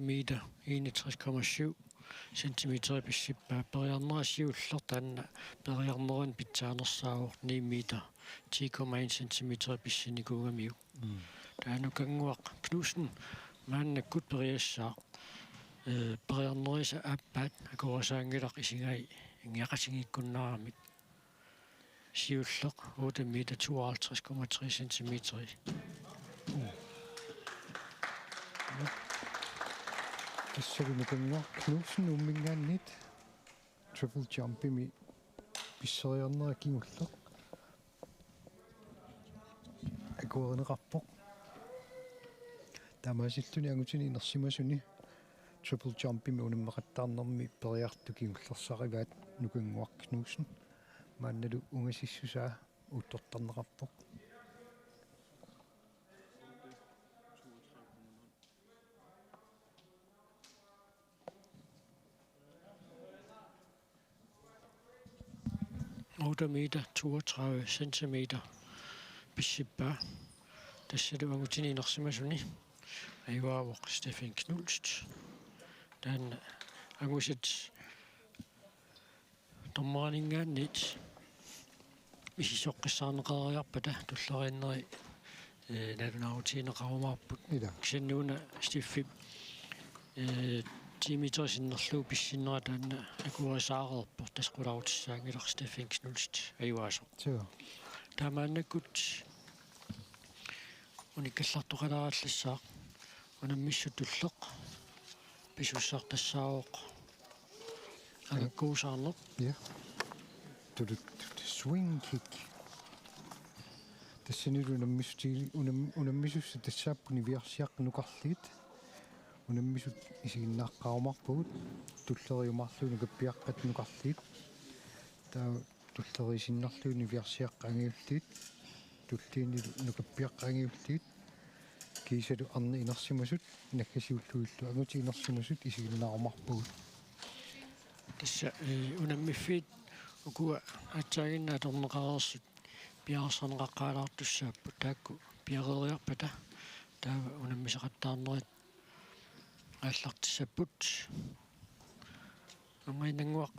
S2: meter 61,7 centimeter Bishippa. Periarnerasiullor taanna periarneran pitjaanersaavor 9 meter 10,1 centimeter pissinikuungamiu. der nukanguaq knusen maannakut periassaaq periarnerisa appaat akuasaangilaq isingai ingiaqasingikkunnaramik siulleq 8 meter 52,3 centimeter.
S1: Tässä kun nukanguaq knusen ummingaannit triple jumpimi pisseriarnerakingulleq akuarineqarpoq taamaasittuni angutini inersimasuni triple jumpimi unimmeqattaarnermi periartukingullersarivaat nukanguaq knusen maannalu ungasissusaa uuttortarneqarpoq
S2: meter 32 centimeter pissippa tassalu angutini inersimasuni ayuaavoq Stefan Knulst dan angusit tommaningaannit misisoqqissaarneqariarpata tullerianneri nalunaarutiineqarumaarput kisannuuna stiffip tiimiterisinnerluu pissinera taanna akuarisaareerpor tasqularutissaangilaq Stefan Knulst ayuaasoq taamaannakut unikkallartuqalaraallасsaaq unamissutulleq pisussartassaaoq agakkuusaarneq
S1: swing kick тассанилу унаммисусса тассааппу Niviarsiaqqat nukarliit унаммисут исигиннааққарумарпугут туллериумарлуу Nukappiaqqat nukarliit таа туллерисиннерлуу Niviarsiaqqat angajulliit туллиинилу Nukappiaqqat angajulliit кисалу арни inersimasut наккасиуллуиллу агути inersimasut исигиннаарумарпугут
S2: тасса унаммиффиит ukua атсаагиннаа торнеқарерсут пиарсарнеқаққаалаартуссааппу таакку пиарeriarpata таава унаммисеқаттаарнерит ааллартиссаппут амайнангуақ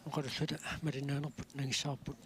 S2: оқаллута малинаанерпут нагиссаарпут